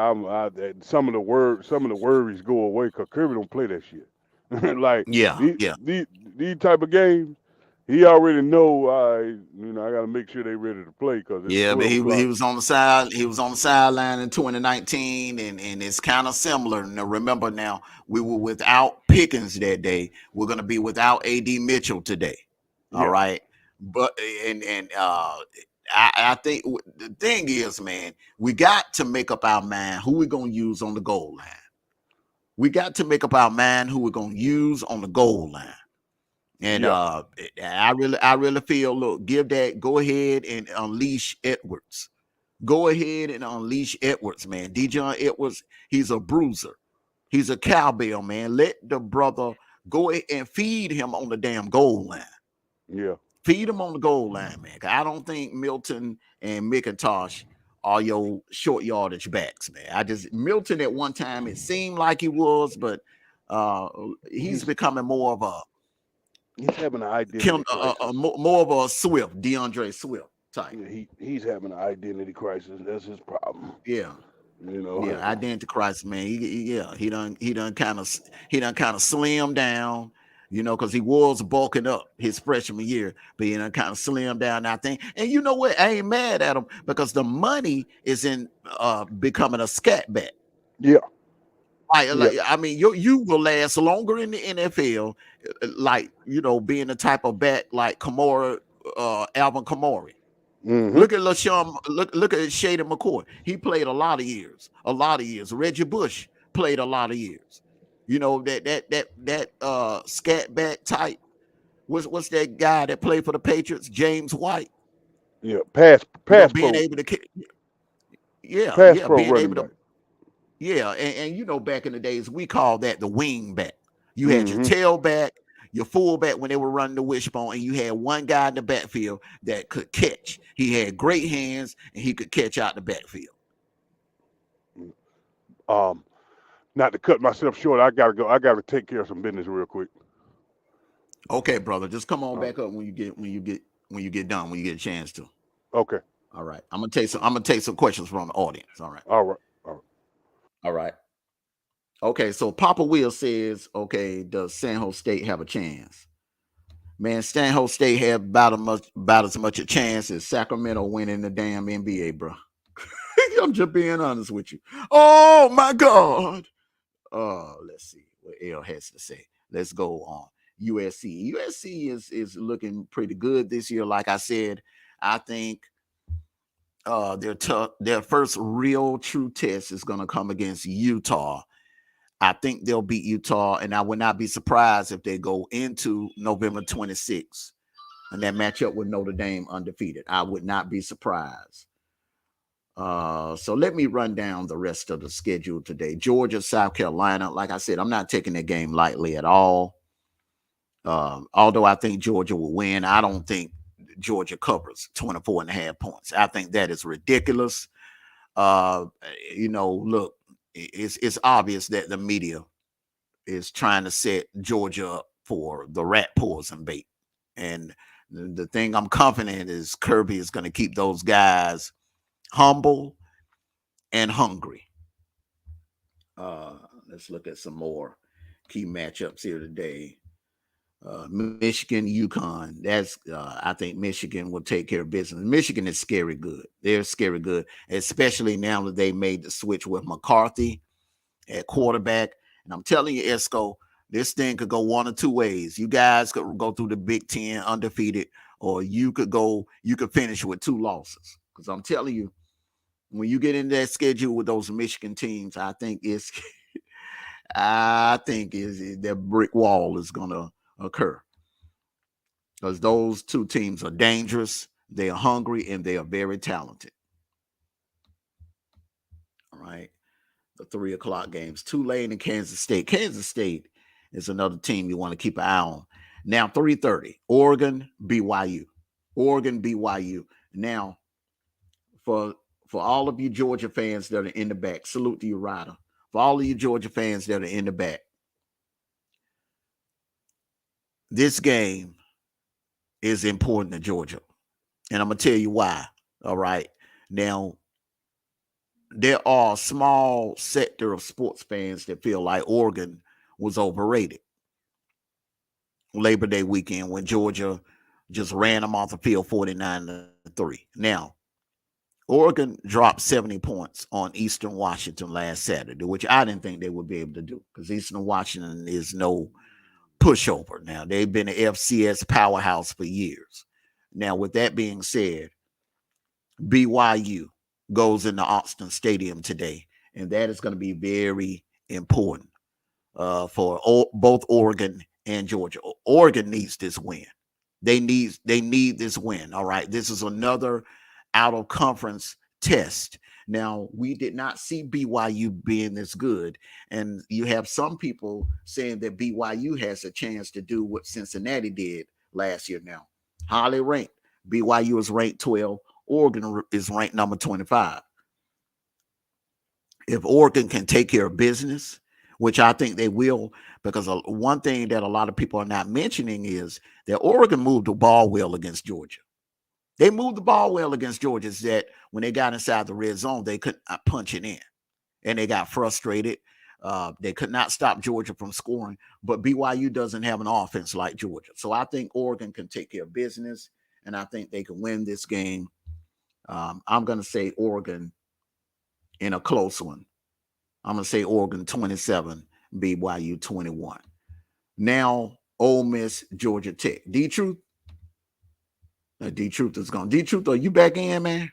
some of the worries go away, because Kirby don't play that shit. Like, these type of games, he already know. I got to make sure they ready to play, because but he was on the side. He was on the sideline in 2019, and it's kind of similar. Now, remember, now we were without Pickens that day. We're gonna be without AD Mitchell today. All right, but I think the thing is, man, we got to make up our mind who we're gonna use on the goal line. We got to make up our mind who we're gonna use on the goal line. And I really feel, look, go ahead and unleash Edwards. Go ahead and unleash Edwards, man. Dijon Edwards, he's a bruiser. He's a cowbell, man. Let the brother go and feed him on the damn goal line. Yeah. Feed him on the goal line, man. I don't think Milton and McIntosh are your short yardage backs, man. Milton at one time it seemed like he was, but he's becoming more of a he's having an identity crisis. More of a Swift, DeAndre Swift type. Yeah, he's having an identity crisis. That's his problem. Yeah. You know. Yeah, identity crisis, man. He done kind of slimmed down, you know, because he was bulking up his freshman year, but he done kind of slimmed down, I think. And you know what? I ain't mad at him because the money is in becoming a scat back. Yeah. I mean, you will last longer in the NFL, like, you know, being the type of back like Kamara, Alvin Kamara. Mm-hmm. Look at LaShawn. Look at Shady McCoy. He played a lot of years. Reggie Bush played a lot of years. You know, that scat back type. What's that guy that played for the Patriots? James White. Yeah, pass being able to. Yeah, pass yeah, pro being running able to. back. Yeah, and you know, back in the days, we called that the wing back. You had your tailback, your fullback when they were running the wishbone, and you had one guy in the backfield that could catch. He had great hands, and he could catch out the backfield. Not to cut myself short, I gotta go. I gotta take care of some business real quick. Okay, brother, just come on back up when you get done, when you get a chance to. Okay. All right. I'm gonna take some questions from the audience. All right. All right. Okay, so Papa Will says, okay, does San Jose State have a chance? Man, San Jose State have about as much a chance as Sacramento winning the damn NBA, bro. I'm just being honest with you. Oh my God. Let's see what L has to say. Let's go on. USC. USC is looking pretty good this year. Like I said, I think their first real true test is going to come against Utah. I think they'll beat Utah, and I would not be surprised if they go into November 26th and that matchup with Notre Dame undefeated. I would not be surprised. So let me run down the rest of the schedule today. Georgia, South Carolina. Like I said, I'm not taking that game lightly at all. Although I think Georgia will win, I don't think Georgia covers 24.5 points. I think that is ridiculous. You know, look, it's obvious that the media is trying to set Georgia up for the rat poison bait. And the thing I'm confident is Kirby is going to keep those guys humble and hungry. Let's look at some more key matchups here today. Michigan, UConn. That's I think Michigan will take care of business. Michigan is scary good. They're scary good, especially now that they made the switch with McCarthy at quarterback. And I'm telling you, Esco, this thing could go one or two ways. You guys could go through the Big Ten undefeated, or you could finish with 2 losses. Because I'm telling you, when you get in that schedule with those Michigan teams, I think that brick wall is gonna occur, because those 2 teams are dangerous, they are hungry, and they are very talented. All right, the 3:00 games. Tulane and Kansas State. Kansas State is another team you want to keep an eye on. Now 3:30, Oregon, BYU. Now, for all of you Georgia fans that are in the back, salute to you, Ryder. For all of you Georgia fans that are in the back, this game is important to Georgia. And I'm going to tell you why. All right. Now, there are a small sector of sports fans that feel like Oregon was overrated Labor Day weekend when Georgia just ran them off the field 49-3. Now, Oregon dropped 70 points on Eastern Washington last Saturday, which I didn't think they would be able to do, because Eastern Washington is no pushover. Now, they've been an FCS powerhouse for years. Now, with that being said, BYU goes into Austin Stadium today, and that is going to be very important for both Oregon and Georgia. Oregon needs this win. They need this win. All right, this is another out of conference test. Now, we did not see BYU being this good, and you have some people saying that BYU has a chance to do what Cincinnati did last year. Now, highly ranked. BYU is ranked 12. Oregon is ranked number 25. If Oregon can take care of business, which I think they will, because one thing that a lot of people are not mentioning is that Oregon moved the ball well against Georgia. They moved the ball well against Georgia. Is that when they got inside the red zone, they could not punch it in, and they got frustrated. They could not stop Georgia from scoring, but BYU doesn't have an offense like Georgia. So I think Oregon can take care of business, and I think they can win this game. I'm going to say Oregon in a close one. I'm going to say Oregon 27, BYU 21. Now, Ole Miss, Georgia Tech. D-Truth? D-Truth is gone. D-Truth, are you back in, man?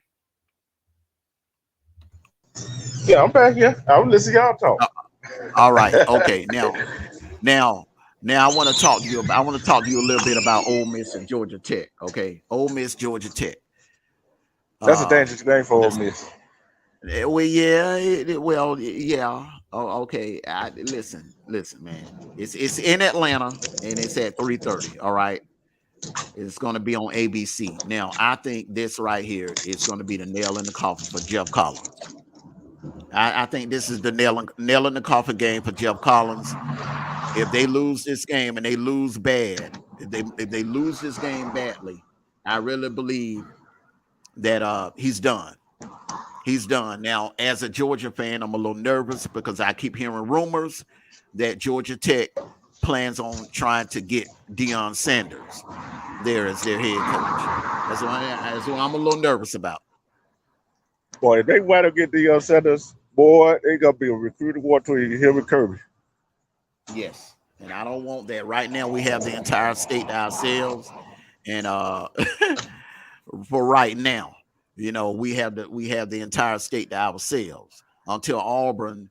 Yeah, I'm back here. I'm listening to y'all talk. All right. Okay. Now I want to talk to you about. I want to talk to you a little bit about Ole Miss and Georgia Tech. Okay, Ole Miss, Georgia Tech. That's a dangerous game for Ole Miss. Well, yeah. Oh, okay. Listen, man. It's in Atlanta and it's at 3:30. All right. It's going to be on ABC. Now, I think this right here is going to be the nail in the coffin for Geoff Collins. I think this is the nail in the coffin game for Geoff Collins. If they lose this game and they lose bad, if they lose this game badly, I really believe that he's done. He's done. Now, as a Georgia fan, I'm a little nervous because I keep hearing rumors that Georgia Tech plans on trying to get Deion Sanders there as their head coach. That's what I'm a little nervous about. Boy, if they want to get Deion Sanders, boy, they gonna be a recruiting war to him and Kirby. Yes, and I don't want that. Right now, we have the entire state to ourselves, and for right now, you know, we have the entire state to ourselves until Auburn.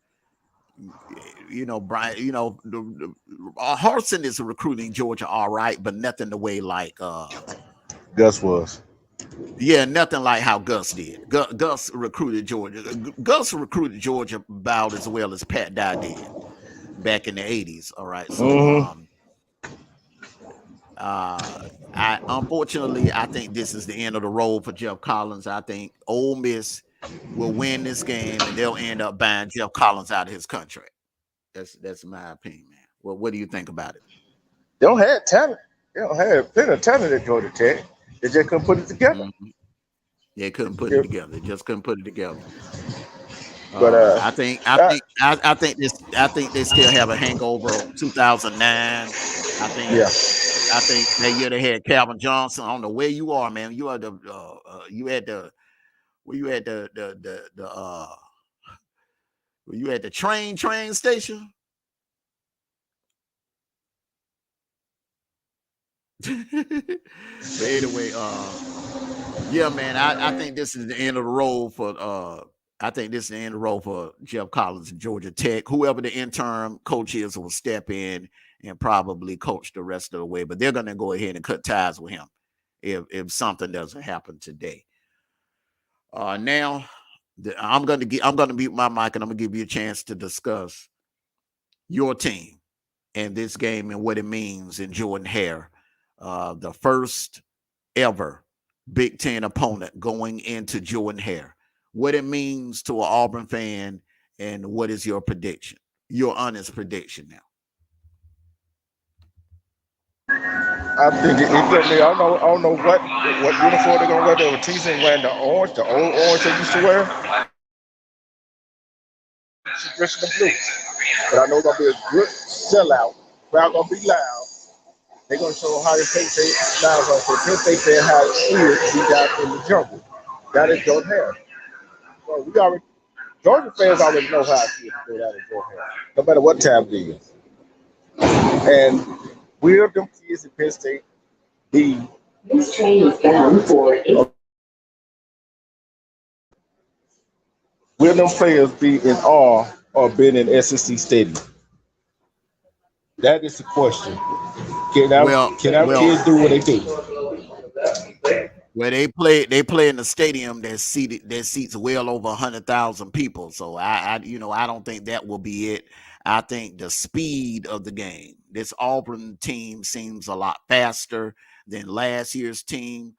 You know, Brian. You know, Harsin is recruiting Georgia all right, but nothing the way like Gus was. Yeah, nothing like how Gus did. Gus recruited Georgia. Gus recruited Georgia about as well as Pat Dye did back in the 80s. All right. So unfortunately, I think this is the end of the road for Geoff Collins. I think Ole Miss will win this game and they'll end up buying Geoff Collins out of his contract. That's my opinion, man. Well, what do you think about it? They don't have talent. They don't have plenty of talent at Georgia Tech. They just couldn't put it together. Mm-hmm. They couldn't put it together. They just couldn't put it together. But I think they still have a hangover of 2009. I think that year they had Calvin Johnson. I don't know where you are, man. You are were you at the train station? But anyway, yeah, man, I think this is the end of the road for Geoff Collins and Georgia Tech. Whoever the interim coach is will step in and probably coach the rest of the way, but they're going to go ahead and cut ties with him if something doesn't happen today. Now I'm going to mute my mic and I'm going to give you a chance to discuss your team and this game and what it means in Jordan-Hare. The first ever Big Ten opponent going into Jordan-Hare. What it means to an Auburn fan, and what is your prediction? Your honest prediction now. I think I don't know what uniform they're gonna wear. They were teasing wearing the old orange they used to wear. Dressing the blue. But I know it's gonna be a good sellout. Crowd gonna be loud. They're gonna show how Penn State styles are. Penn State said how it is to be down in the jungle. That is Jordan-Hare. Well, Georgia fans already know how it is to go down in Jordan-Hare, no matter what time it is. And will them kids in Penn State be? This train is bound for. Will them players be in awe of being in SEC Stadium? That is the question. Can our kids do what they do? Where they play in the stadium that seats well over 100,000 people. So I don't think that will be it. I think the speed of the game. This Auburn team seems a lot faster than last year's team.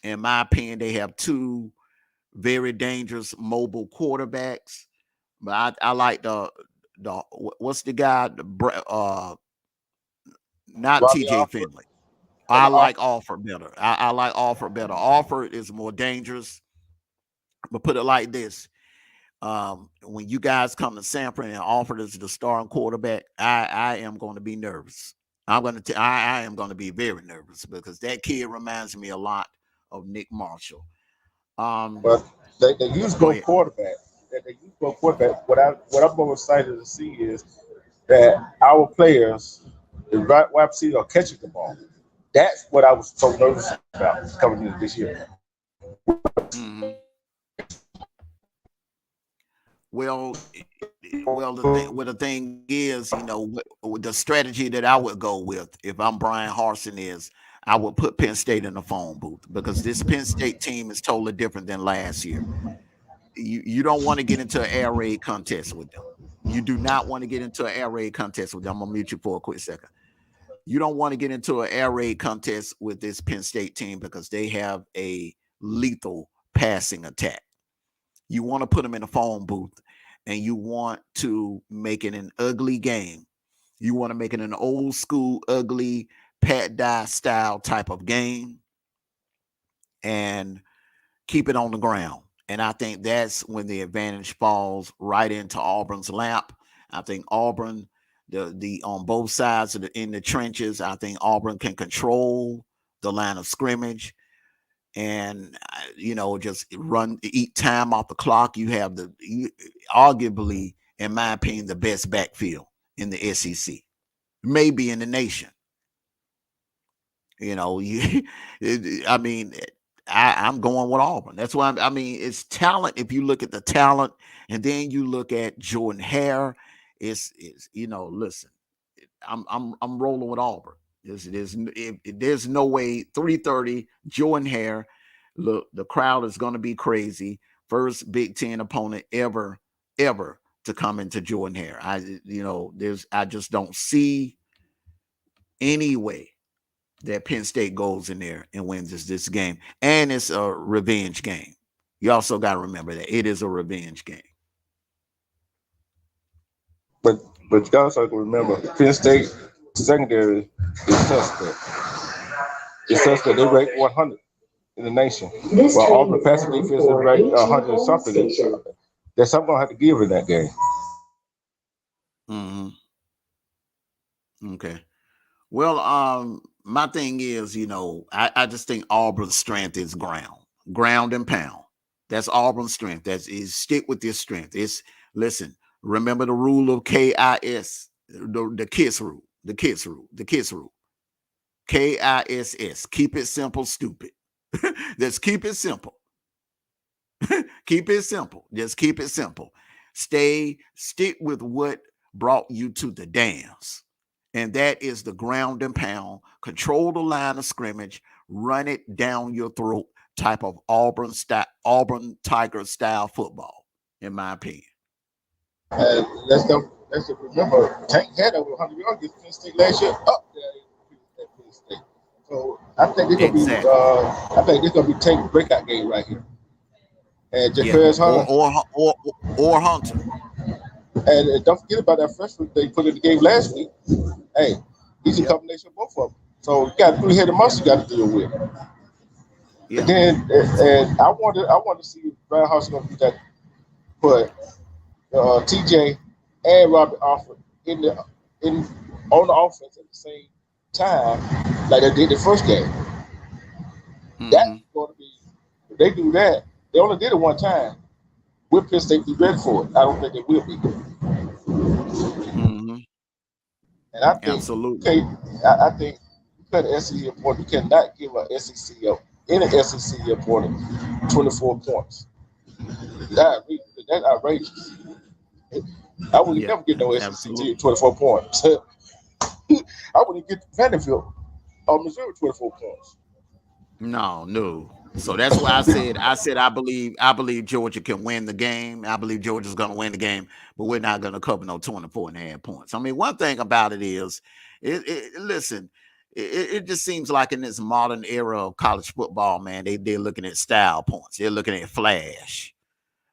In my opinion, they have two very dangerous mobile quarterbacks. But I like the what's the guy? Not Robbie TJ Alford Finley. and I like Alford. Alford better. I like Alford better. Alford is more dangerous. But put it like this: when you guys come to Sanford and Alford is the starting quarterback, I am going to be nervous. I am going to be very nervous because that kid reminds me a lot of Nick Marshall. But they use Go both ahead. quarterback. They use both quarterback. What I'm more excited to see is that our players, the wide receiver, are catching the ball. That's what I was so nervous about coming into this year. Mm-hmm. Well, the thing is, with the strategy that I would go with if I'm Brian Harsin is I would put Penn State in the phone booth because this Penn State team is totally different than last year. You don't want to get into an air raid contest with them. You do not want to get into an air raid contest with them. I'm gonna mute you for a quick second. You don't want to get into an air raid contest with this Penn State team because they have a lethal passing attack. You want to put them in a phone booth and you want to make it an ugly game. You want to make it an old school, ugly, Pat Dye style type of game and keep it on the ground. And I think that's when the advantage falls right into Auburn's lap. I think Auburn, the on both sides of in the trenches, I think Auburn can control the line of scrimmage and just eat time off the clock. You have arguably, in my opinion, the best backfield in the SEC, maybe in the nation. I'm going with Auburn. That's why it's talent. If you look at the talent, and then you look at Jordan Hare, listen, I'm rolling with Auburn. There's no way 3:30 Jordan Hare. Look, the crowd is going to be crazy. First Big Ten opponent ever to come into Jordan Hare. I just don't see any way that Penn State goes in there and wins this game. And it's a revenge game. You also got to remember that it is a revenge game. But you also have to remember, Penn State secondary is suspect. It's suspect. They rank 100 in the nation. While Auburn passing defense is ranked 100 and something. There's something gonna have to give in that game. Mm-hmm. Okay. Well, my thing is, I just think Auburn's strength is ground and pound. That's Auburn's strength. Is stick with your strength. Listen, remember the rule of KISS, the KISS rule, the KISS rule. KISS. Keep it simple, stupid. Let's keep it simple. Keep it simple. Just keep it simple. Stick with what brought you to the dance. And that is the ground and pound, control the line of scrimmage, run it down your throat type of Auburn Tiger style football, in my opinion. Let's remember, Tank had over 100 yards against Penn State last year up there at Penn State. So I think it's gonna be Tank breakout game right here. And Jacquez Hunter or Hunter. And don't forget about that freshman they put in the game last week. Hey, he's a combination of both of them. So you got 3-headed monster you got to deal with. Yeah. And I want to see Brian House going to do that. Put TJ and Robbie Alford on the offense at the same time, like they did the first game. Mm-hmm. That's going to be. If they do that, they only did it one time. Will Penn State be ready for it? I don't think they will be. Mm-hmm. And I think, absolutely. I think you cut an SEC opponent. You cannot give any SEC opponent 24 points. That's outrageous. I wouldn't never get no SEC team 24 points. I wouldn't get Vanderbilt or Missouri 24 points. No. So that's why I said I believe Georgia can win the game. I believe Georgia's going to win the game, but we're not going to cover no 24.5 points. I mean, one thing about it is, listen, it just seems like in this modern era of college football, man, they're looking at style points. They're looking at flash.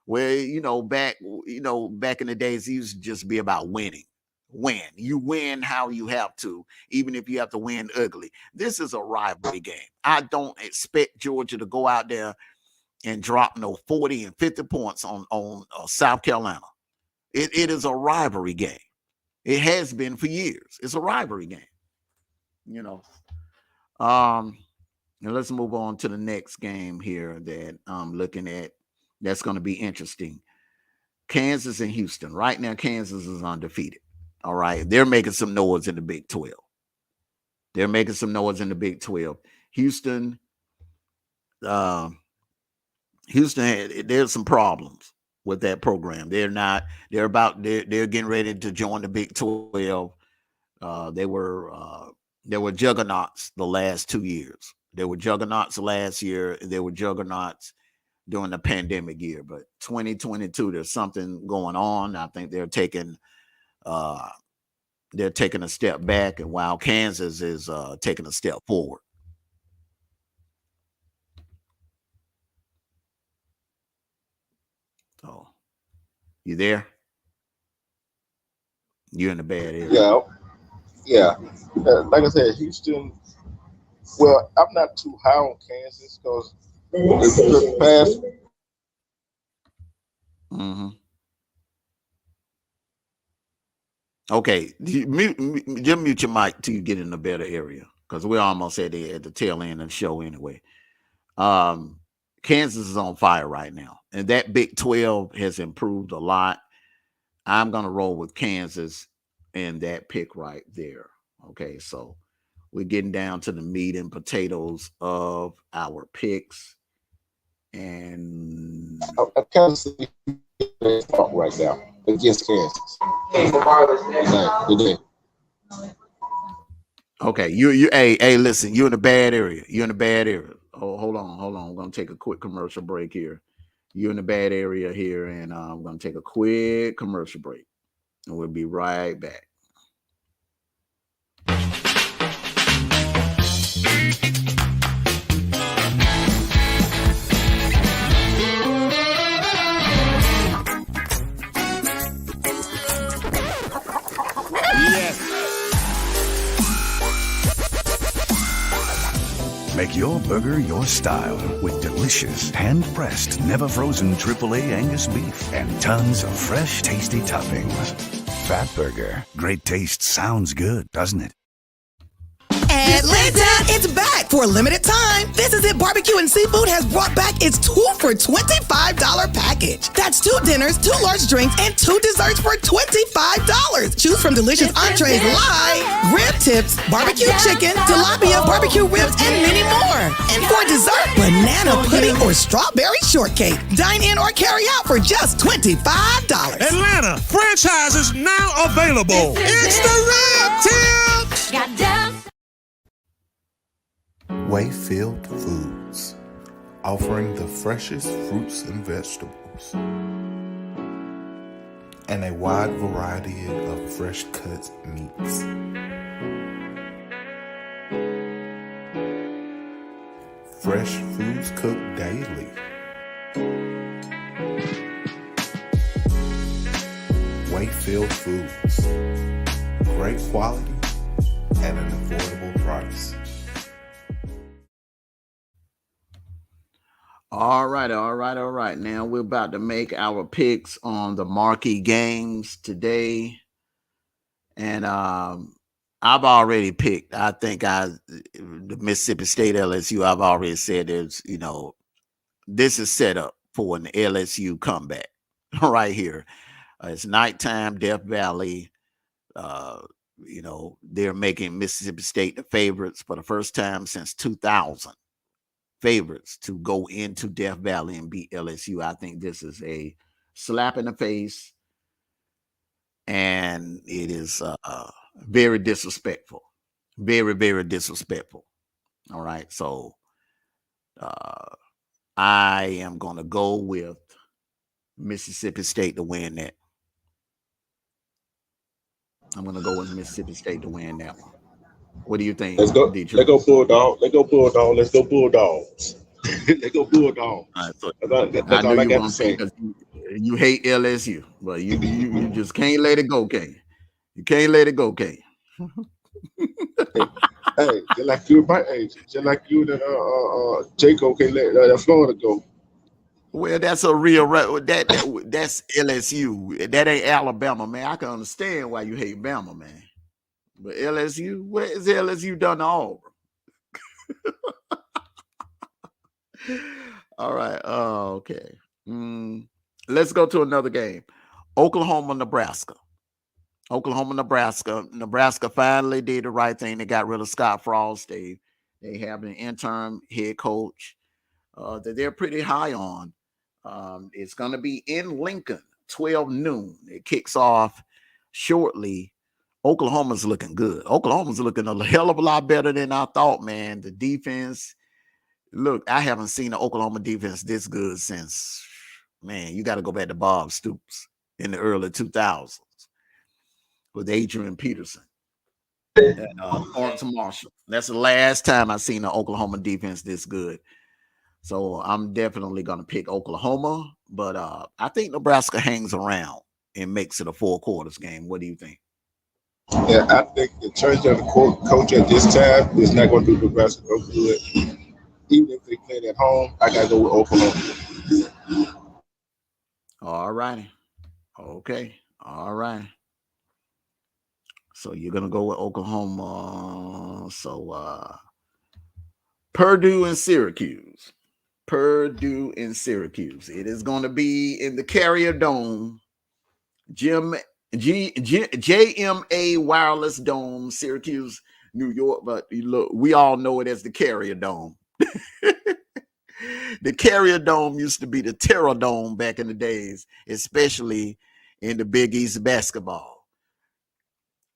Where back in the days, it used to just be about winning. You win how you have to, even if you have to win ugly. This is a rivalry game. I don't expect Georgia to go out there and drop no 40 and 50 points on South Carolina. It is a rivalry game. It has been for years. It's a rivalry game. And let's move on to the next game here that I'm looking at. That's going to be interesting. Kansas and Houston. Right now, Kansas is undefeated. All right. They're making some noise in the Big 12. Houston, there's some problems with that program. They're getting ready to join the Big 12. They were juggernauts the last 2 years. They were juggernauts last year. They were juggernauts during the pandemic year. But 2022, there's something going on. I think they're taking a step back, and while Kansas is taking a step forward. So, you there? You're in a bad area. Yeah. Like I said, Houston. Well, I'm not too high on Kansas because the past. Mm-hmm. Okay, just mute your mic till you get in a better area, because we're almost at the tail end of the show anyway. Kansas is on fire right now, and that Big 12 has improved a lot. I'm going to roll with Kansas in that pick right there. Okay, so we're getting down to the meat and potatoes of our picks. And Kansas City right now against Kansas. Okay, hey, listen, you're in a bad area. Oh, hold on. I'm gonna take a quick commercial break here. You're in a bad area here, and I'm gonna take a quick commercial break, and we'll be right back. Make your burger your style with delicious, hand-pressed, never-frozen AAA Angus beef and tons of fresh, tasty toppings. Fat Burger. Great taste sounds good, doesn't it? Atlanta, it's back for a limited time. This Is It Barbecue and Seafood has brought back its 2 for $25 package. That's 2 dinners, 2 large drinks, and 2 desserts for $25. Choose from delicious entrees like rib tips, barbecue chicken, tilapia, barbecue ribs, and many more. And for dessert, banana pudding or strawberry shortcake. Dine in or carry out for just $25. Atlanta, franchises now available. It's the Rib Tips. Wayfield Foods, offering the freshest fruits and vegetables and a wide variety of fresh cut meats. Fresh foods cooked daily. Wayfield Foods, great quality at an affordable price. All right. Now we're about to make our picks on the marquee games today. And I've already picked. I think the Mississippi State LSU, I've already said this is set up for an LSU comeback right here. It's nighttime, Death Valley. They're making Mississippi State the favorites for the first time since 2000. Favorites to go into Death Valley and beat LSU. I think this is a slap in the face, and it is very disrespectful. Very, very disrespectful. All right. So I am going to go with Mississippi State to win that. I'm going to go with Mississippi State to win that one. What do you think? Let's go. Detroit? Let's go Bulldog. Let's go Bulldog. Let's go Bulldogs. Let's go Bulldogs. All right, so That's I all knew I you got were to going to say. pick you hate LSU, but you just can't let it go, can you? You can't let it go, can you? Hey, just like you, my age, just like you and Jacob can let Florida go. Well, that's a real that's LSU. That ain't Alabama, man. I can understand why you hate Bama, man. But LSU, what has LSU done to Auburn? All right. Okay. Let's go to another game. Oklahoma, Nebraska. Nebraska finally did the right thing. They got rid of Scott Frost. They have an interim head coach that they're pretty high on. It's going to be in Lincoln, 12 noon. It kicks off shortly. Oklahoma's looking good. Oklahoma's looking a hell of a lot better than I thought, man. The defense, look, I haven't seen the Oklahoma defense this good since, man, you got to go back to Bob Stoops in the early 2000s with Adrian Peterson and Lawrence Marshall. That's the last time I've seen the Oklahoma defense this good. So I'm definitely going to pick Oklahoma, but I think Nebraska hangs around and makes it a 4 quarters game. What do you think? Yeah, I think in terms of the coach at this time is not going to do Nebraska no good. Even if they play at home, I got to go with Oklahoma. All righty. Okay. All right. So you're going to go with Oklahoma. So Purdue and Syracuse. Purdue and Syracuse. It is going to be in the Carrier Dome. JMA Wireless Dome, Syracuse, New York. But look, we all know it as the Carrier Dome. The Carrier Dome used to be the Terror Dome back in the days, especially in the Big East basketball.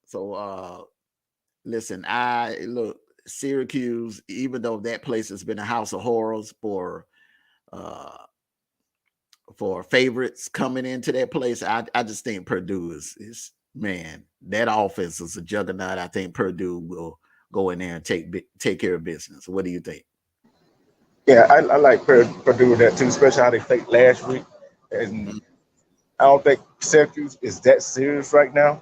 So listen, Syracuse, even though that place has been a house of horrors for favorites coming into that place, I just think Purdue is man, that offense is a juggernaut. I think Purdue will go in there and take care of business. What do you think? Yeah, I like Purdue with that too, especially how they played last week. And I don't think Syracuse is that serious right now.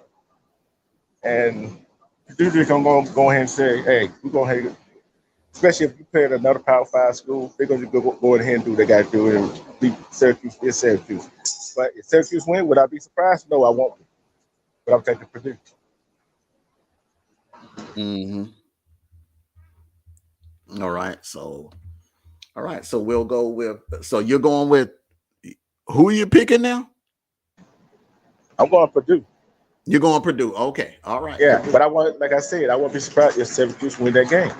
And Purdue just gonna go ahead and say, hey, we're gonna hang it. Especially if you play at another Power 5 school, they're going to go ahead and do what they got to do and beat Syracuse. It's Syracuse. But if Syracuse win, would I be surprised? No, I won't be. But I'm taking Purdue. All right. So we'll go with. So you're going with who are you picking now? I'm going Purdue. You're going Purdue. Okay. All right. Yeah, but I won't be surprised if Syracuse win that game.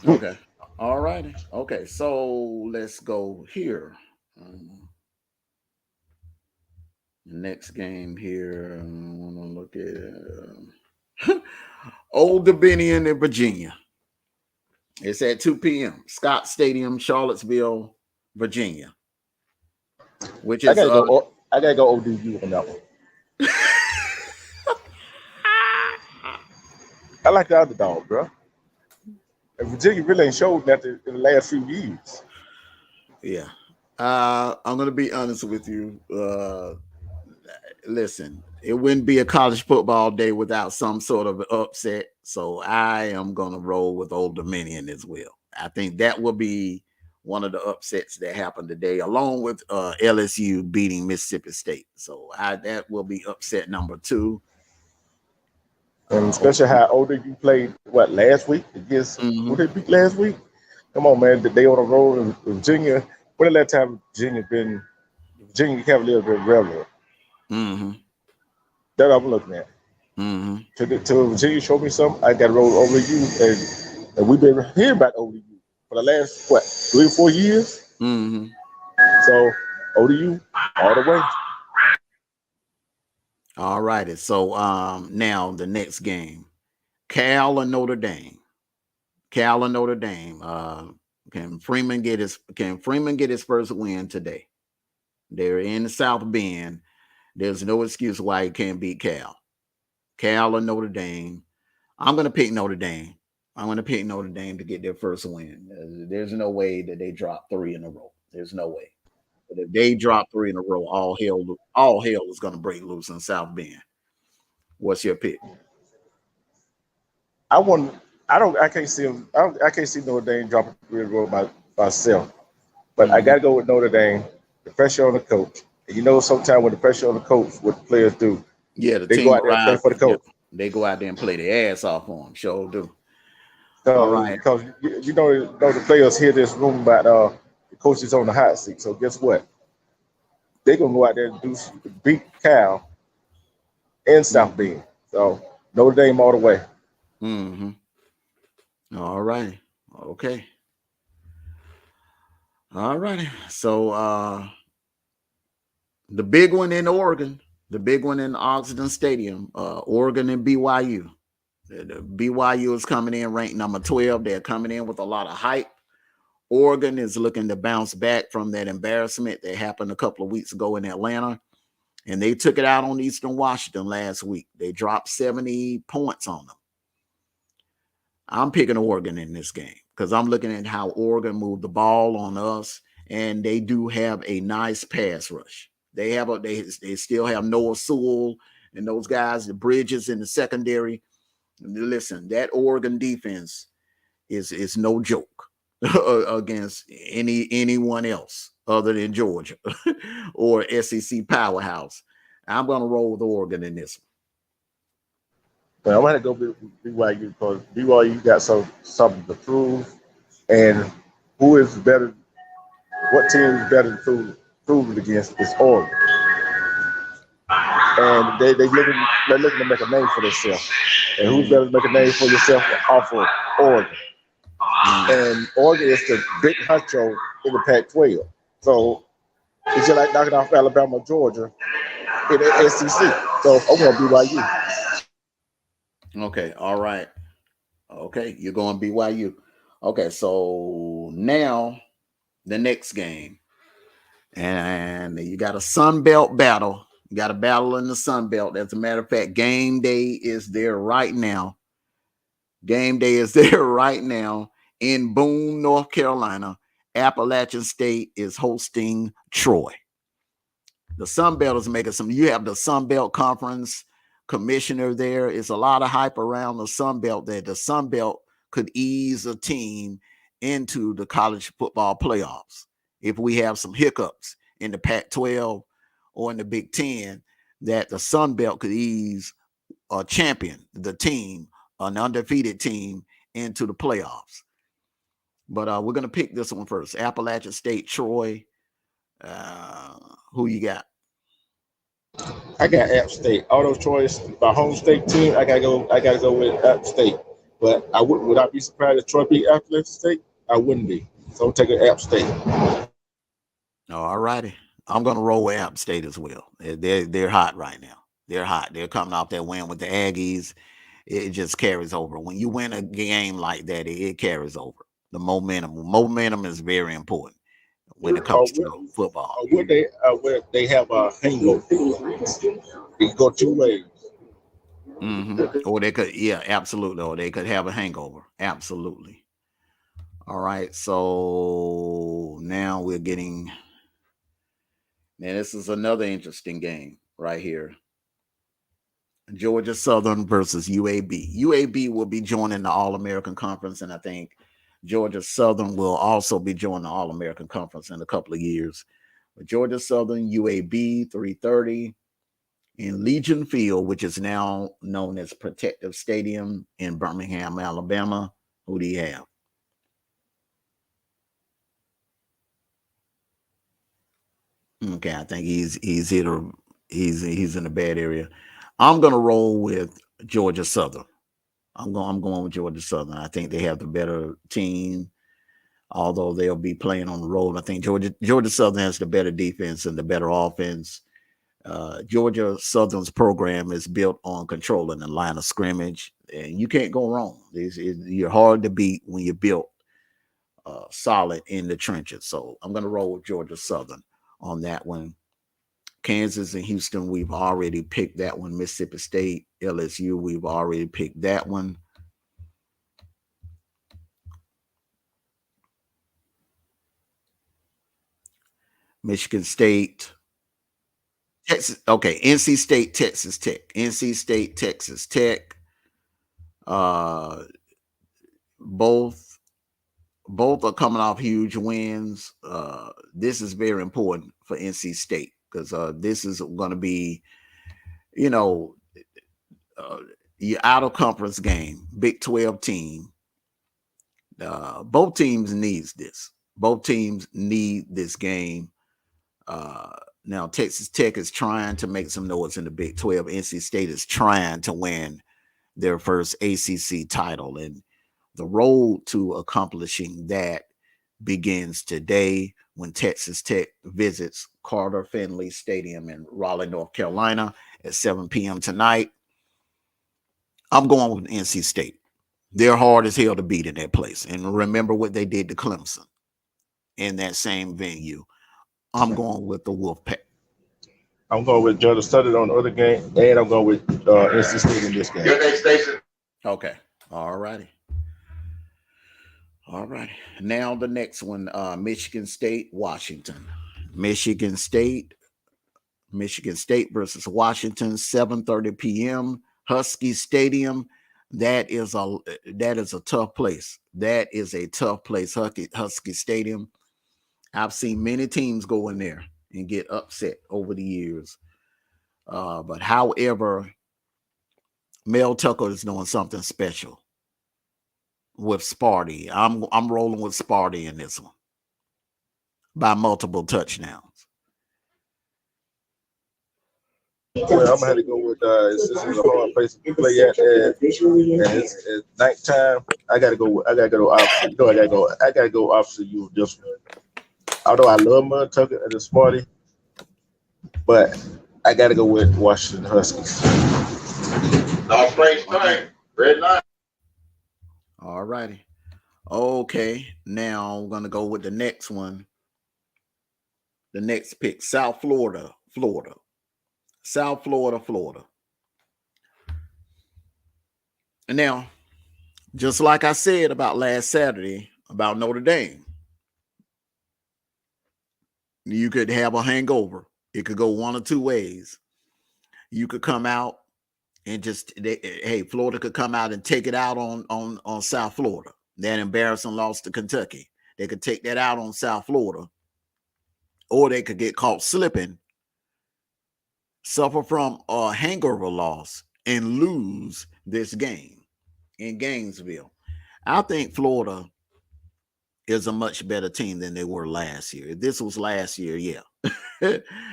Okay. All righty. Okay. So let's go here. Next game here. I want to look at Old Dominion in Virginia. It's at 2 p.m. Scott Stadium, Charlottesville, Virginia. Which is I gotta go ODU on that one. I like the underdog, bro. And Virginia really ain't showed nothing in the last few years. Yeah. I'm going to be honest with you. Listen, it wouldn't be a college football day without some sort of upset. So I am going to roll with Old Dominion as well. I think that will be one of the upsets that happened today, along with LSU beating Mississippi State. So that will be upset number 2. And especially how ODU played last week against who they beat last week. Come on, man! They on the road in Virginia. When the last time Virginia Cavaliers been relevant? That's what I'm looking at. To Virginia show me something, I got to roll over you, and we've been hearing about ODU for the last 3 or 4 years. So ODU all the way. All righty. So now the next game, Cal and Notre Dame. Can Freeman get his first win today? They're in the South Bend. There's no excuse why he can't beat Cal. Cal or Notre Dame. I'm going to pick Notre Dame. I'm going to pick Notre Dame to get their first win. There's no way that they drop 3 in a row. There's no way. But if they drop 3 in a row, all hell is going to break loose in South Bend. What's your pick? I can't see him. I can't see Notre Dame dropping 3 in a row by myself. But I got to go with Notre Dame. The pressure on the coach. And you know, sometimes when the pressure on the coach, what the players do. Yeah, they go out there and play for the coach. They go out there and play their ass off on them. Sure do. So, all right. Because you know the players hear this room about the coaches on the hot seat. So guess what? They're gonna go out there and beat Cal in South Bend. So Notre Dame all the way. Mm-hmm. All right. Okay. All righty. So the big one in Oregon, the big one in Oxygen Stadium, Oregon and BYU. The BYU is coming in ranked number 12. They're coming in with a lot of hype. Oregon is looking to bounce back from that embarrassment that happened a couple of weeks ago in Atlanta. And they took it out on Eastern Washington last week. They dropped 70 points on them. I'm picking Oregon in this game because I'm looking at how Oregon moved the ball on us, and they do have a nice pass rush. They still have Noah Sewell and those guys, the Bridges in the secondary. Listen, that Oregon defense is no joke against anyone else other than Georgia or SEC powerhouse. I'm going to roll with Oregon in this one. Well, I'm going to go with BYU because BYU got something to prove. And who is better? What team is better to prove it against is Oregon. And they're looking to make a name for themselves. And who's better to make a name for yourself off of Oregon? And Oregon is the big honcho in the Pac-12. So it's just like knocking off Alabama, Georgia in the SEC. So I'm going to BYU. Okay, all right. Okay, you're going BYU. Okay, so now the next game. And you got a Sun Belt battle. You got a battle in the Sun Belt. As a matter of fact, game day is there right now. Game day is there right now in Boone, North Carolina. Appalachian State is hosting Troy. The Sun Belt is making you have the Sun Belt Conference commissioner there. It's a lot of hype around the Sun Belt that the Sun Belt could ease a team into the college football playoffs. If we have some hiccups in the Pac-12 or in the Big Ten, that the Sun Belt could ease a champion, the team, an undefeated team, into the playoffs. But we're going to pick this one first. Appalachian State, Troy. Who you got? I got App State. Auto choice, my home state team. I gotta go with App State. But would I be surprised if Troy beat Appalachian State? I wouldn't be. So I'm taking App State. All righty. I'm going to roll with App State as well. They're hot right now. They're hot. They're coming off that win with the Aggies. It just carries over. When you win a game like that, it carries over. The momentum is very important when it comes to football. Would they have a hangover? It go two ways. Mm-hmm. Or they could, yeah, absolutely. Or they could have a hangover. Absolutely. All right. So now we're getting. Now this is another interesting game right here. Georgia Southern versus UAB. UAB will be joining the All-American Conference, and I think Georgia Southern will also be joining the All-American Conference in a couple of years. But Georgia Southern, UAB, 3:30 in Legion Field, which is now known as Protective Stadium in Birmingham, Alabama. Who do you have? Okay, I think he's in a bad area. I'm gonna roll with Georgia Southern. I'm going with Georgia Southern. I think they have the better team, although they'll be playing on the road. I think Georgia Southern has the better defense and the better offense. Georgia Southern's program is built on controlling the line of scrimmage, and you can't go wrong. You're hard to beat when you're built solid in the trenches. So I'm going to roll with Georgia Southern on that one. Kansas and Houston, we've already picked that one. Mississippi State, LSU, we've already picked that one. Michigan State, Texas. Okay, NC State, Texas Tech. NC State, Texas Tech. Both are coming off huge wins. This is very important for NC State because this is going to be, your out of conference game, Big 12 team. Both teams needs this. Both teams need this game. Now Texas Tech is trying to make some noise in the Big 12. NC State is trying to win their first ACC title, and the road to accomplishing that begins today when Texas Tech visits Carter Finley Stadium in Raleigh, North Carolina at 7 p.m. tonight. I'm going with NC State. They're hard as hell to beat in that place. And remember what they did to Clemson in that same venue. I'm going with the Wolfpack. I'm going with Georgia Southern on the other game, and I'm going with NC State in this game. Your next station. Okay. All righty. All right. Now the next one, Michigan State, Washington. Michigan State versus Washington, 7:30 p.m. Husky Stadium. That is a tough place. That is a tough place, Husky Stadium. I've seen many teams go in there and get upset over the years. But however, Mel Tucker is doing something special with Sparty. I'm rolling with Sparty in this one by multiple touchdowns. Well, I'm gonna have to go with this is a hard place to play at, and it's nighttime. I gotta go opposite. I gotta go opposite you this one. Although I love Mel Tucker and the Sparty, but I gotta go with Washington Huskies. North Spring Spring, red line. All righty. Okay, now I'm gonna go with the next one. The next pick, South Florida. South Florida. And now, just like I said about last Saturday about Notre Dame, you could have a hangover. It could go one or two ways. You could come out and Florida could come out and take it out on South Florida. That embarrassing loss to Kentucky. They could take that out on South Florida. Or they could get caught slipping, suffer from a hangover loss, and lose this game in Gainesville. I think Florida is a much better team than they were last year. If this was last year, yeah.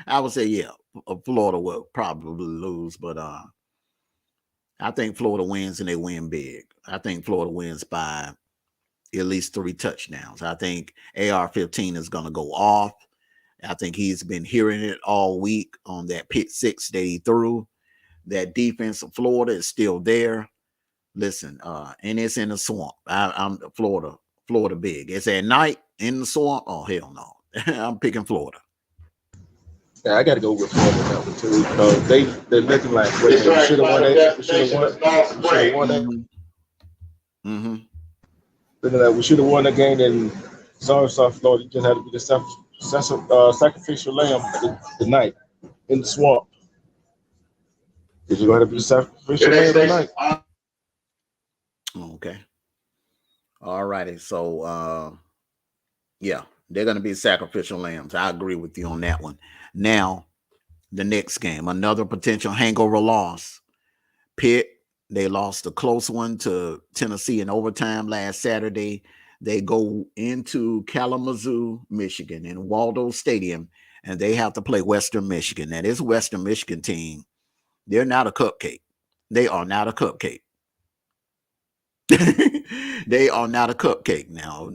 I would say, yeah, Florida will probably lose, but I think Florida wins and they win big. I think Florida wins by at least 3 touchdowns. I think AR-15 is going to go off. I think he's been hearing it all week on that pick 6 that he threw. That defense of Florida is still there. Listen, and it's in the swamp. I'm Florida big. It's at night in the swamp. Oh, hell no. I'm picking Florida. Yeah, I got to go with Florida now too. They're looking like we should have won that. We should have won that. Mm-hmm. Looking like we should have won that game. And sorry, South Florida, you just had to be the sacrificial lamb tonight in the swamp. Did you go ahead and be the sacrificial lamb tonight? Okay. All righty. So, yeah, they're going to be sacrificial lambs. I agree with you on that one. Now, the next game, another potential hangover loss. Pitt, they lost a close one to Tennessee in overtime last Saturday. They go into Kalamazoo, Michigan, in Waldo Stadium, and they have to play Western Michigan. Now, this Western Michigan team, they're not a cupcake. They are not a cupcake. They are not a cupcake. Now,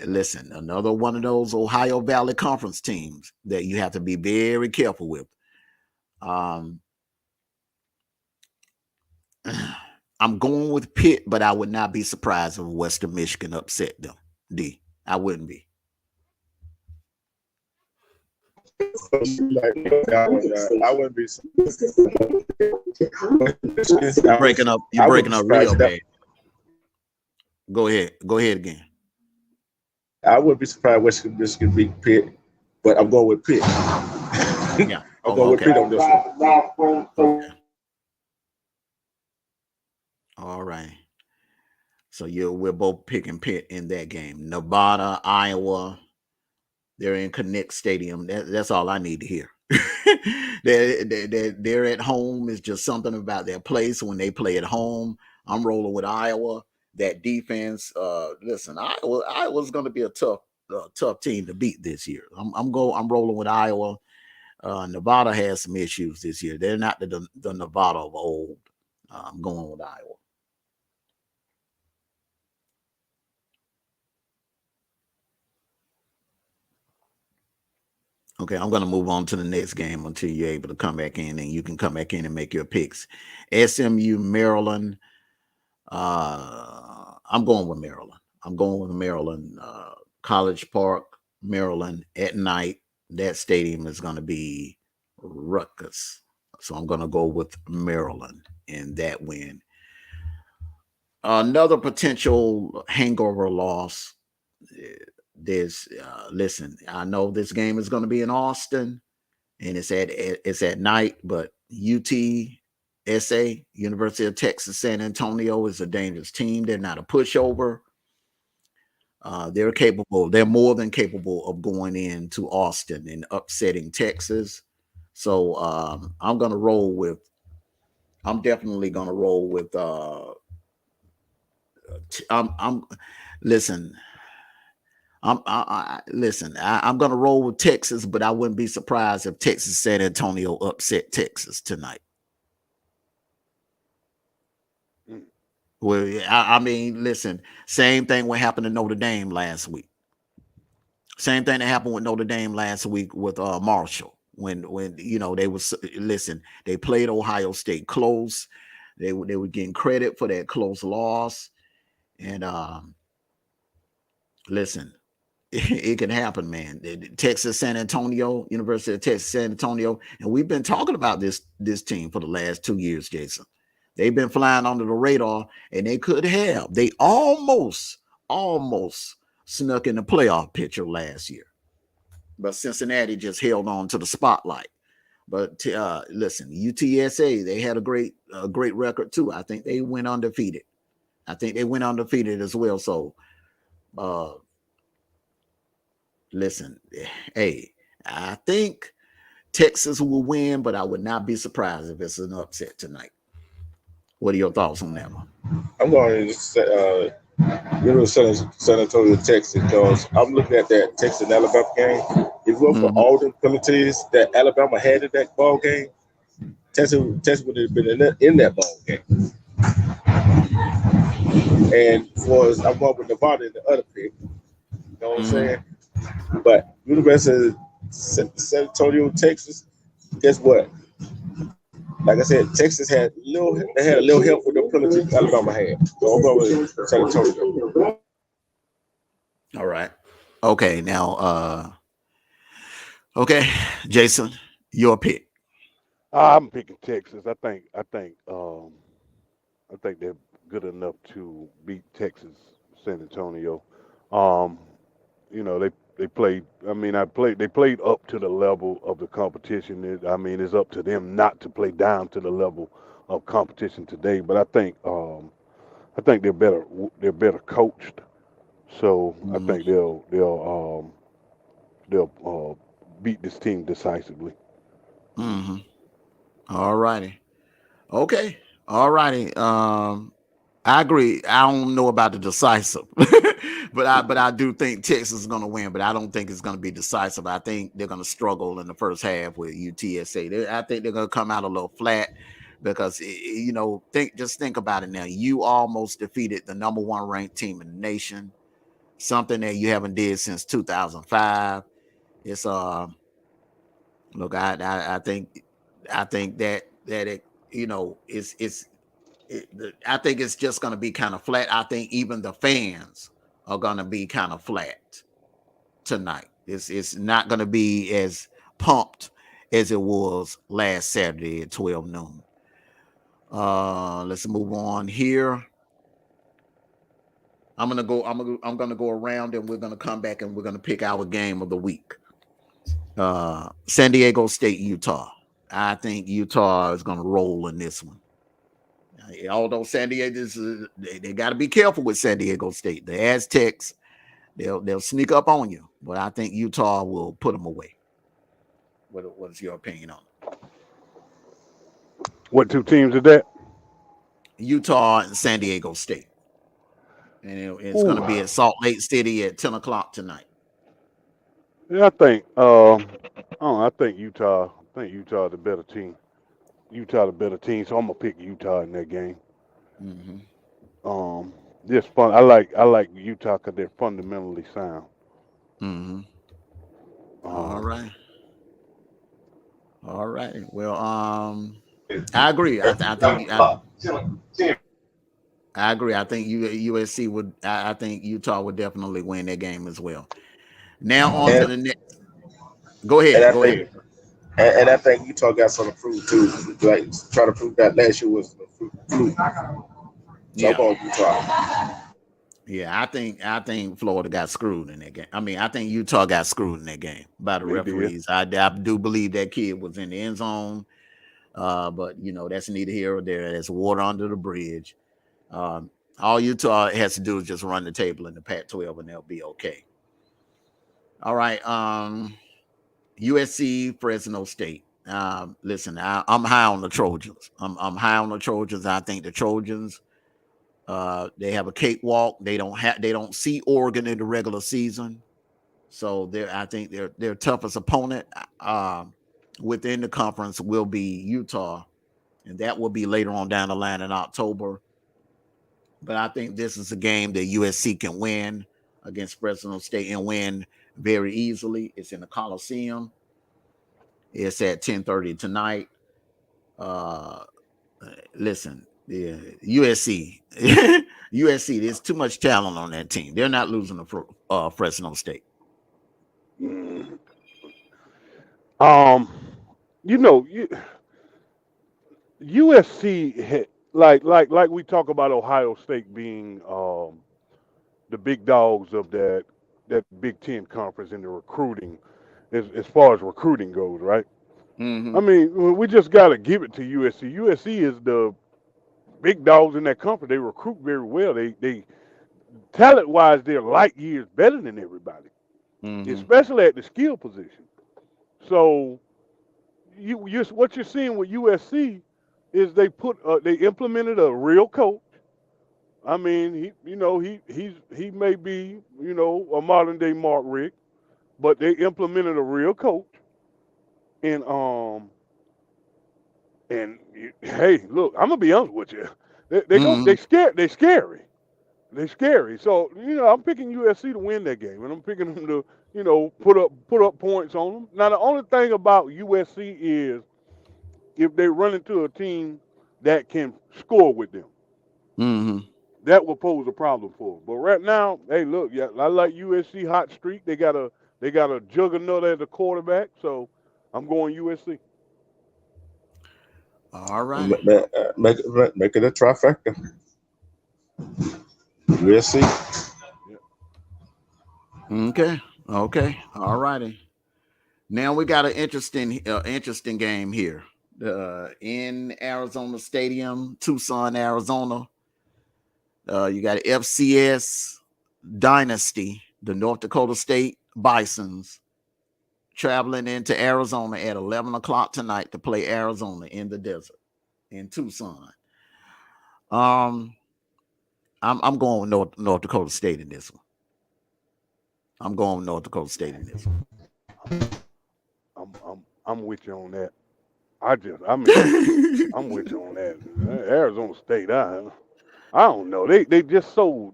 listen, another one of those Ohio Valley Conference teams that you have to be very careful with. I'm going with Pitt, but I would not be surprised if Western Michigan upset them. I wouldn't be. I wouldn't be. You're breaking up real bad. Go ahead again. I wouldn't be surprised Western Michigan beat Pitt, but I'm going with Pitt. Yeah, I'm going with Pitt on this one. Okay. All right. So we're both picking Pitt in that game. Nevada, Iowa, they're in Connect Stadium. That's all I need to hear. they're at home. It's just something about their place when they play at home. I'm rolling with Iowa. That defense. Listen, Iowa's going to be a tough team to beat this year. I'm rolling with Iowa. Nevada has some issues this year. They're not the Nevada of old. I'm going with Iowa. Okay, I'm going to move on to the next game until you're able to come back in, and you can come back in and make your picks. SMU, Maryland. I'm going with Maryland. College Park, Maryland at night. That stadium is going to be ruckus. So I'm going to go with Maryland in that win. Another potential hangover loss. Listen, I know this game is going to be in Austin and it's at night, but UTSA, University of Texas, San Antonio is a dangerous team. They're not a pushover. They're more than capable of going into Austin and upsetting Texas. So I'm definitely going to roll with I'm going to roll with Texas, but I wouldn't be surprised if Texas San Antonio upset Texas tonight. Well, I mean, listen, same thing what happened to Notre Dame last week. Same thing that happened with Notre Dame last week with Marshall. When they played Ohio State close. They were getting credit for that close loss. And listen, it can happen, man. Texas San Antonio, University of Texas San Antonio, and we've been talking about this team for the last 2 years, Jason. They've been flying under the radar, and they almost snuck in the playoff picture last year. But Cincinnati just held on to the spotlight. But listen, UTSA, they had a great record too. I think they went undefeated. As well. So listen, hey, I think Texas will win, but I would not be surprised if it's an upset tonight. What are your thoughts on that one? I'm going to say San Antonio, Texas, because I'm looking at that Texas and Alabama game. If it weren't for all the penalties that Alabama had in that ball game, Texas would have been in that ball game. And I'm going with Nevada in the other pick. You know what I'm saying? But University of San Antonio, Texas, guess what? Like I said, Texas had a little help with the penalties Alabama had. So I'm going with San Antonio. All right. Okay, now okay, Jason, your pick. I'm picking Texas. I think they're good enough to beat Texas, San Antonio. They played. They played up to the level of the competition. It's up to them not to play down to the level of competition today. But I think they're better. They're better coached. So I think they'll beat this team decisively. Mm-hmm. All righty. Okay. All righty. I agree. I don't know about the decisive, but I do think Texas is going to win, but I don't think it's going to be decisive. I think they're going to struggle in the first half with UTSA. I think they're going to come out a little flat because, think about it now. You almost defeated the number 1 ranked team in the nation, something that you haven't did since 2005. It's look, I think that it, it's I think it's just going to be kind of flat. I think even the fans are going to be kind of flat tonight. It's not going to be as pumped as it was last Saturday at 12 noon. Let's move on here. I'm gonna go around, and we're gonna come back and we're gonna pick our game of the week. San Diego State, Utah. I think Utah is gonna roll in this one. Although San Diego, they got to be careful with San Diego State. The Aztecs, they'll sneak up on you, but I think Utah will put them away. What's your opinion on it? What two teams are that? Utah and San Diego State. And it's going to be at Salt Lake City at 10 o'clock tonight. Yeah, I think Utah. I think Utah is the better team. Utah the better team, so I'm gonna pick Utah in that game. Mm-hmm. Just fun. I like Utah because they're fundamentally sound. Mm-hmm. All right. Well, I agree. I agree. I think USC would. I think Utah would definitely win that game as well. Now on to the next. Go ahead. And I think Utah got something to prove too. Like trying to prove that last year was a fluke. So I'm going Utah. Yeah, I think Florida got screwed in that game. I mean, I think Utah got screwed in that game by the referees. I do believe that kid was in the end zone, but that's neither here or there. There's water under the bridge. All Utah has to do is just run the table in the Pac-12, and they'll be okay. All right. USC, Fresno State. Listen, I'm high on the Trojans. I'm high on the Trojans. I think the Trojans, they have a cakewalk. They don't see Oregon in the regular season, so I think their toughest opponent within the conference will be Utah, and that will be later on down the line in October. But I think this is a game that USC can win against Fresno State and win very easily. It's in the Coliseum. It's at 10:30 tonight. Listen, USC, there's too much talent on that team. They're not losing to Fresno State. USC like we talk about Ohio State being the big dogs of that Big Ten conference in the recruiting, as far as recruiting goes, right? Mm-hmm. I mean, we just got to give it to USC. USC is the big dogs in that conference. They recruit very well. They talent-wise, they're light years better than everybody, especially at the skill position. So, what you're seeing with USC is they implemented a real coach. I mean, he may be, a modern day Mark Richt, but they implemented a real coach. And hey, look, I'm gonna be honest with you. They're scary. They're scary. So, I'm picking USC to win that game, and I'm picking them to, put up points on them. Now, the only thing about USC is if they run into a team that can score with them, that will pose a problem for them. But right now, hey, look, I like USC hot streak. They got a juggernaut at the quarterback, so I'm going USC. All right. Make it a trifecta. USC. Okay. All righty. Now we got an interesting game here. In Arizona Stadium, Tucson, Arizona. You got FCS Dynasty, the North Dakota State Bisons, traveling into Arizona at 11 o'clock tonight to play Arizona in the desert in Tucson. I'm going with North Dakota State in this one. I'm with you on that. I'm with you on that. Arizona State, I don't know. They just so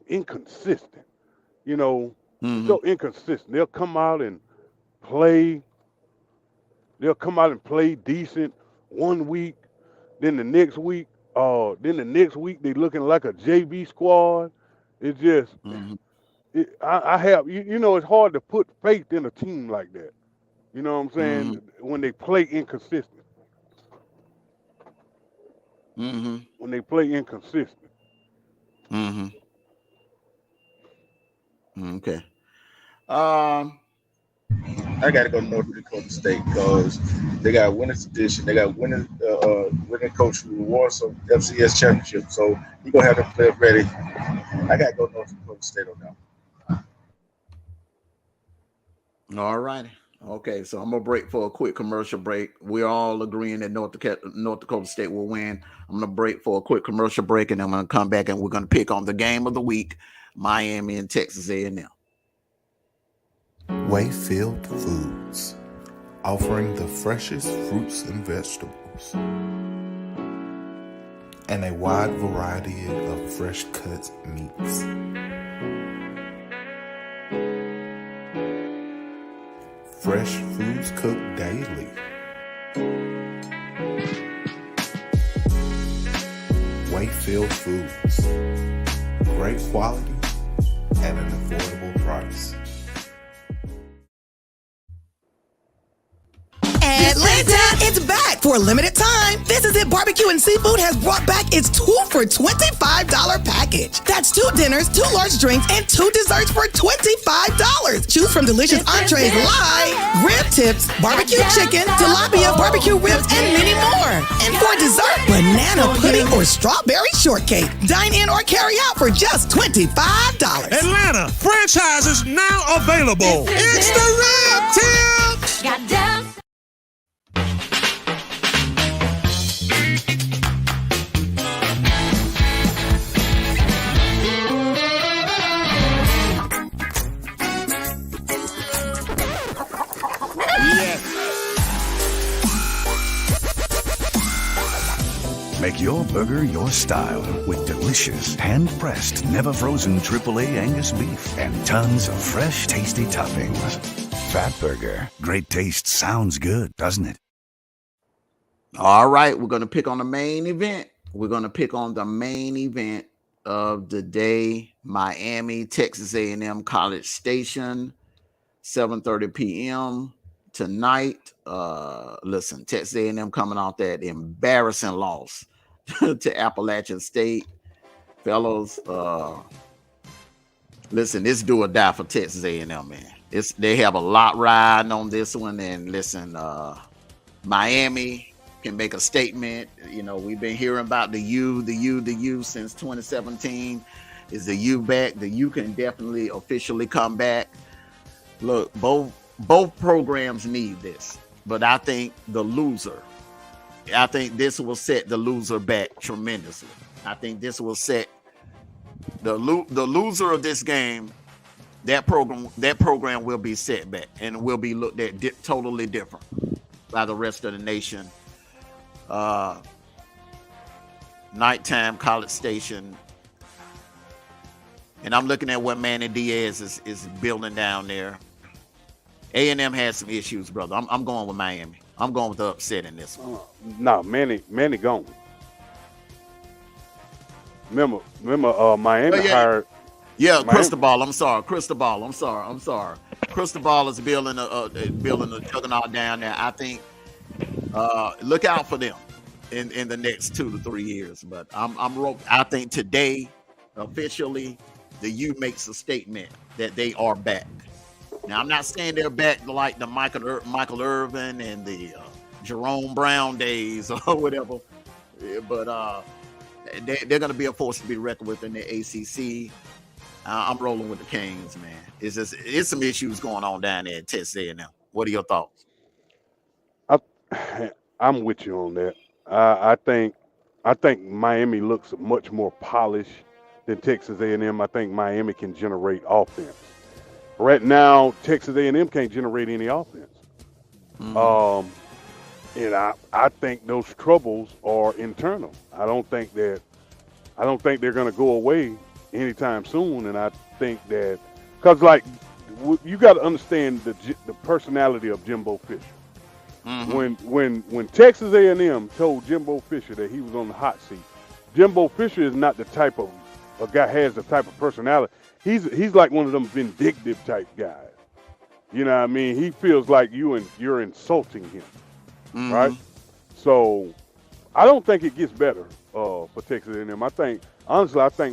inconsistent. So inconsistent. They'll come out and play decent one week, then the next week, Then the next week they looking like a JV squad. It's just, I have, it's hard to put faith in a team like that. You know what I'm saying? When they play inconsistent. When they play inconsistent. Okay. I got to go to North Dakota State because they got winning tradition. They got winning coach who won some FCS championship. So you gonna have them players ready. I got to go to North Dakota State on that. All righty. Okay, so I'm gonna break for a quick commercial break. We're all agreeing that North Dakota State will win. I'm gonna break for a quick commercial break, and I'm gonna come back and we're gonna pick on the game of the week, Miami and Texas A&M. Wayfield Foods, offering the freshest fruits and vegetables and a wide variety of fresh cut meats. Fresh foods cooked daily. Wayfield Foods, great quality at an affordable price. Atlanta, it's back for a limited time. This Is It Barbecue and Seafood has brought back its 2 for $25 package. That's 2 dinners, 2 large drinks, and 2 desserts for $25. Choose from delicious entrees like rib tips, barbecue chicken, tilapia, barbecue ribs, and many more. And for dessert, banana pudding or strawberry shortcake. Dine in or carry out for just $25. Atlanta, franchises now available. It's the Rib Tips. Goddamn. Make your burger your style with delicious, hand-pressed, never-frozen AAA Angus beef and tons of fresh, tasty toppings. Fat Burger. Great taste sounds good, doesn't it? All right, we're going to pick on the main event. We're going to pick on the main event of the day, Miami, Texas A&M College Station, 7:30 p.m. tonight. Listen, Texas A&M coming off that embarrassing loss to Appalachian State. Fellows, listen, this do or die for Texas A&M, man. They have a lot riding on this one, and listen, Miami can make a statement. You know, we've been hearing about the U since 2017. Is the U back? The U can definitely officially come back. Look, both programs need this, but I think this will set the loser back tremendously. I think this will set the loser of this game. That program will be set back and will be looked at totally different by the rest of the nation. Nighttime, College Station, and I'm looking at what Manny Diaz is building down there. A&M has some issues, brother. I'm going with Miami. I'm going with the upset in this one. No, Manny gone. Remember, Miami hired. Yeah, Miami. Cristobal. I'm sorry. Cristobal is building a juggernaut down there. I think look out for them in the next 2 to 3 years. But I think today officially the U makes a statement that they are back. Now, I'm not saying they're back like the Michael Irvin and the Jerome Brown days or whatever, but they're going to be a force to be reckoned with in the ACC. I'm rolling with the Canes, man. It's some issues going on down there at Texas A&M. What are your thoughts? I'm with you on that. I think Miami looks much more polished than Texas A&M. I think Miami can generate offense. Right now, Texas A&M can't generate any offense. And I think those troubles are internal. I don't think they're going to go away anytime soon. And I think that because you got to understand the personality of Jimbo Fisher. When Texas A&M told Jimbo Fisher that he was on the hot seat, Jimbo Fisher is not the type of a guy has the type of personality. He's like one of them vindictive type guys. You know what I mean? He feels like you're insulting him, right? So I don't think it gets better for Texas A&M. I think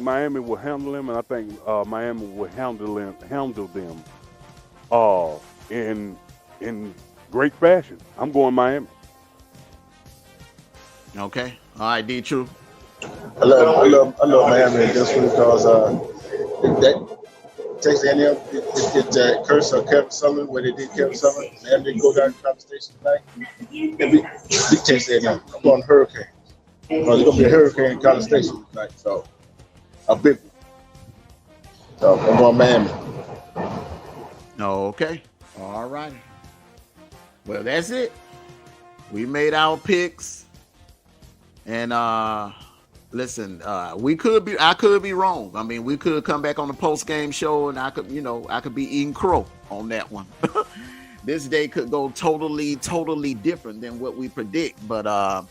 Miami will handle him, and I think Miami will handle them in great fashion. I'm going Miami. Okay. All right, D. True. I love Miami just because that Texas A&M it's curse of Kevin Sumlin where they did Kevin Sumlin. Miami didn't go down to College Station tonight. And beat Texas A&M. I'm going Hurricanes. There's gonna be a hurricane in College Station tonight, so a big one. So I'm going Miami. Okay. All right. Well, that's it. We made our picks. And listen, I could be wrong. I mean, we could come back on the post-game show and I could be eating crow on that one. This day could go totally different than what we predict, but I'm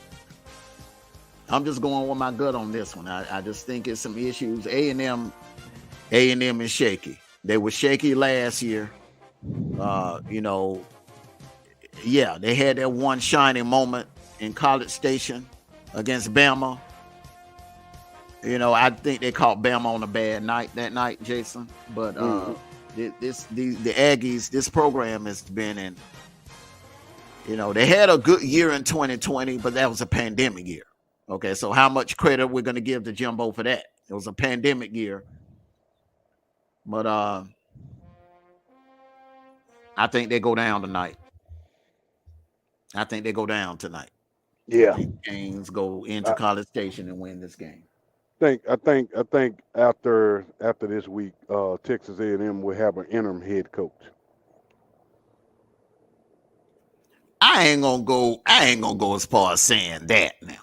just going with my gut on this one. I just think it's some issues. A&M is shaky. They were shaky last year. They had that one shining moment in College Station against Bama. I think they caught Bama on a bad night that night, Jason. But the Aggies, this program has been in. They had a good year in 2020, but that was a pandemic year. Okay, so how much credit we're going to give to Jimbo for that? It was a pandemic year. But I think they go down tonight. Yeah. Games go into College Station and win this game. I think after this week, Texas A&M will have an interim head coach. I ain't gonna go as far as saying that now.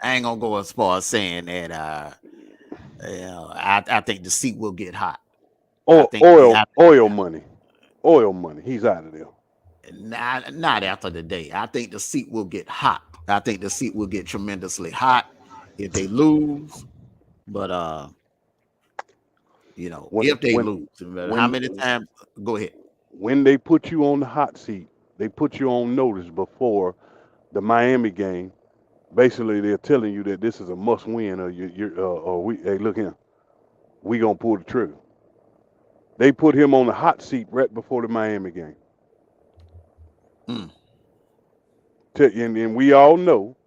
I ain't gonna go as far as saying that. I think the seat will get hot. Oil money. He's out of there. Not after the day. I think the seat will get hot. I think the seat will get tremendously hot if they lose. But if they lose, how many times? Go ahead. When they put you on the hot seat, they put you on notice before the Miami game. Basically, they're telling you that this is a must-win, hey, look here, we gonna pull the trigger. They put him on the hot seat right before the Miami game. And we all know,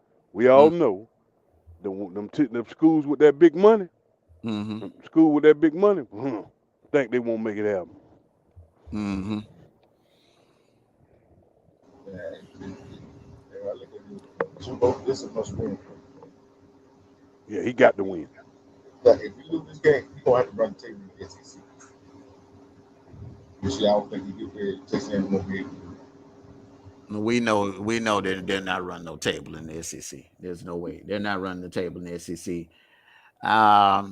them schools with that big money, school with that big money, think they won't make it happen. This is must win. Yeah, he got the win. But if you lose this game, you're gonna have to run the table in the SEC. You see, I don't think you get there. Texas A&M won't be able to do it. We know that they're not running no table in the SEC. There's no way they're not running the table in the SEC. I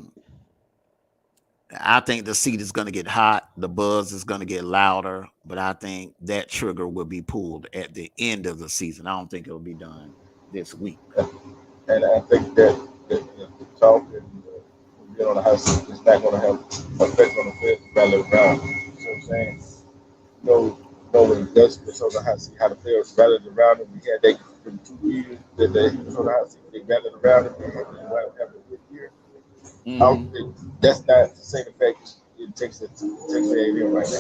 think the seat is going to get hot. The buzz is going to get louder, but I think that trigger will be pulled at the end of the season. I don't think it'll be done this week. And I think that the talk and being on the hot seat is not going to have effect on the players to rally around. You know what I'm saying? When Gus was on the hot seat, how the players rallied around him. We had that for 2 years that he was on the hot seat. They rallied around him and having a good year. I don't think that's not the same effect it takes A&M right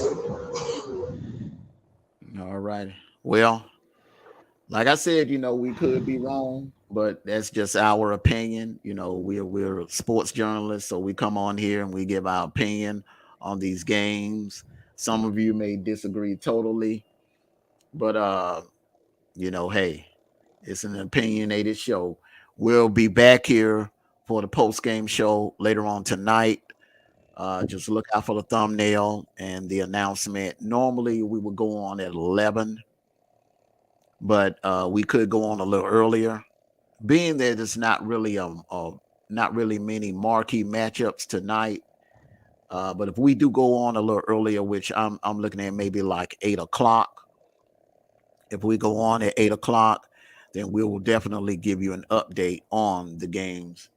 now. All right. Well, like I said, we could be wrong, but that's just our opinion. We're sports journalists, so we come on here and we give our opinion on these games. Some of you may disagree totally, but hey, it's an opinionated show. We'll be back here for the post-game show later on tonight. Just look out for the thumbnail and the announcement. Normally we would go on at 11, but we could go on a little earlier. Being that it's not really many marquee matchups tonight. But if we do go on a little earlier, which I'm looking at maybe like 8:00. If we go on at 8:00, then we will definitely give you an update on the games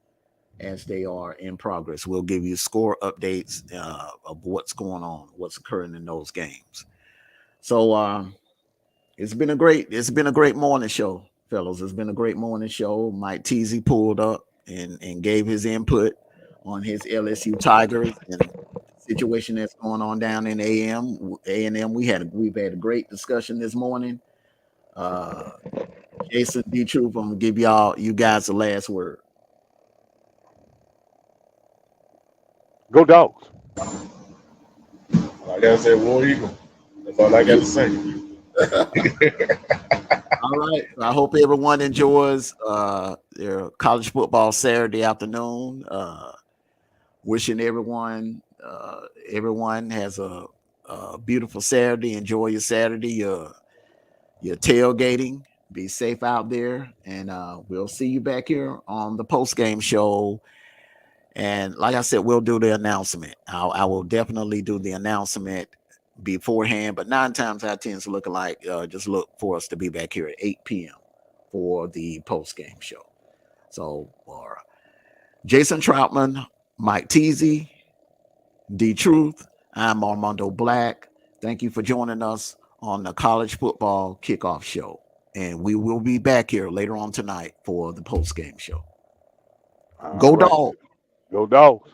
as they are in progress. We'll give you score updates of what's going on, what's occurring in those games. So it's been a great morning show, fellas. It's been a great morning show. Mike Teasy pulled up and gave his input on his LSU Tigers and the situation that's going on down in A&M. We've had a great discussion this morning. Jason D. Truth, I'm gonna give you guys the last word. Go Dogs. I gotta say War Eagle. That's all I got to say. All right. I hope everyone enjoys their college football Saturday afternoon. Wishing everyone has a beautiful Saturday. Enjoy your Saturday. Your tailgating. Be safe out there, and we'll see you back here on the post-game show. And like I said, we'll do the announcement. I will definitely do the announcement beforehand, but 9 times out of 10 it's looking like just look for us to be back here at 8 p.m. for the post-game show. So for Jason Troutman, Mike Teasy, D Truth, I'm Armando Black. Thank you for joining us on the college football kickoff show. And we will be back here later on tonight for the post-game show. Go Dogs. Go Dogs.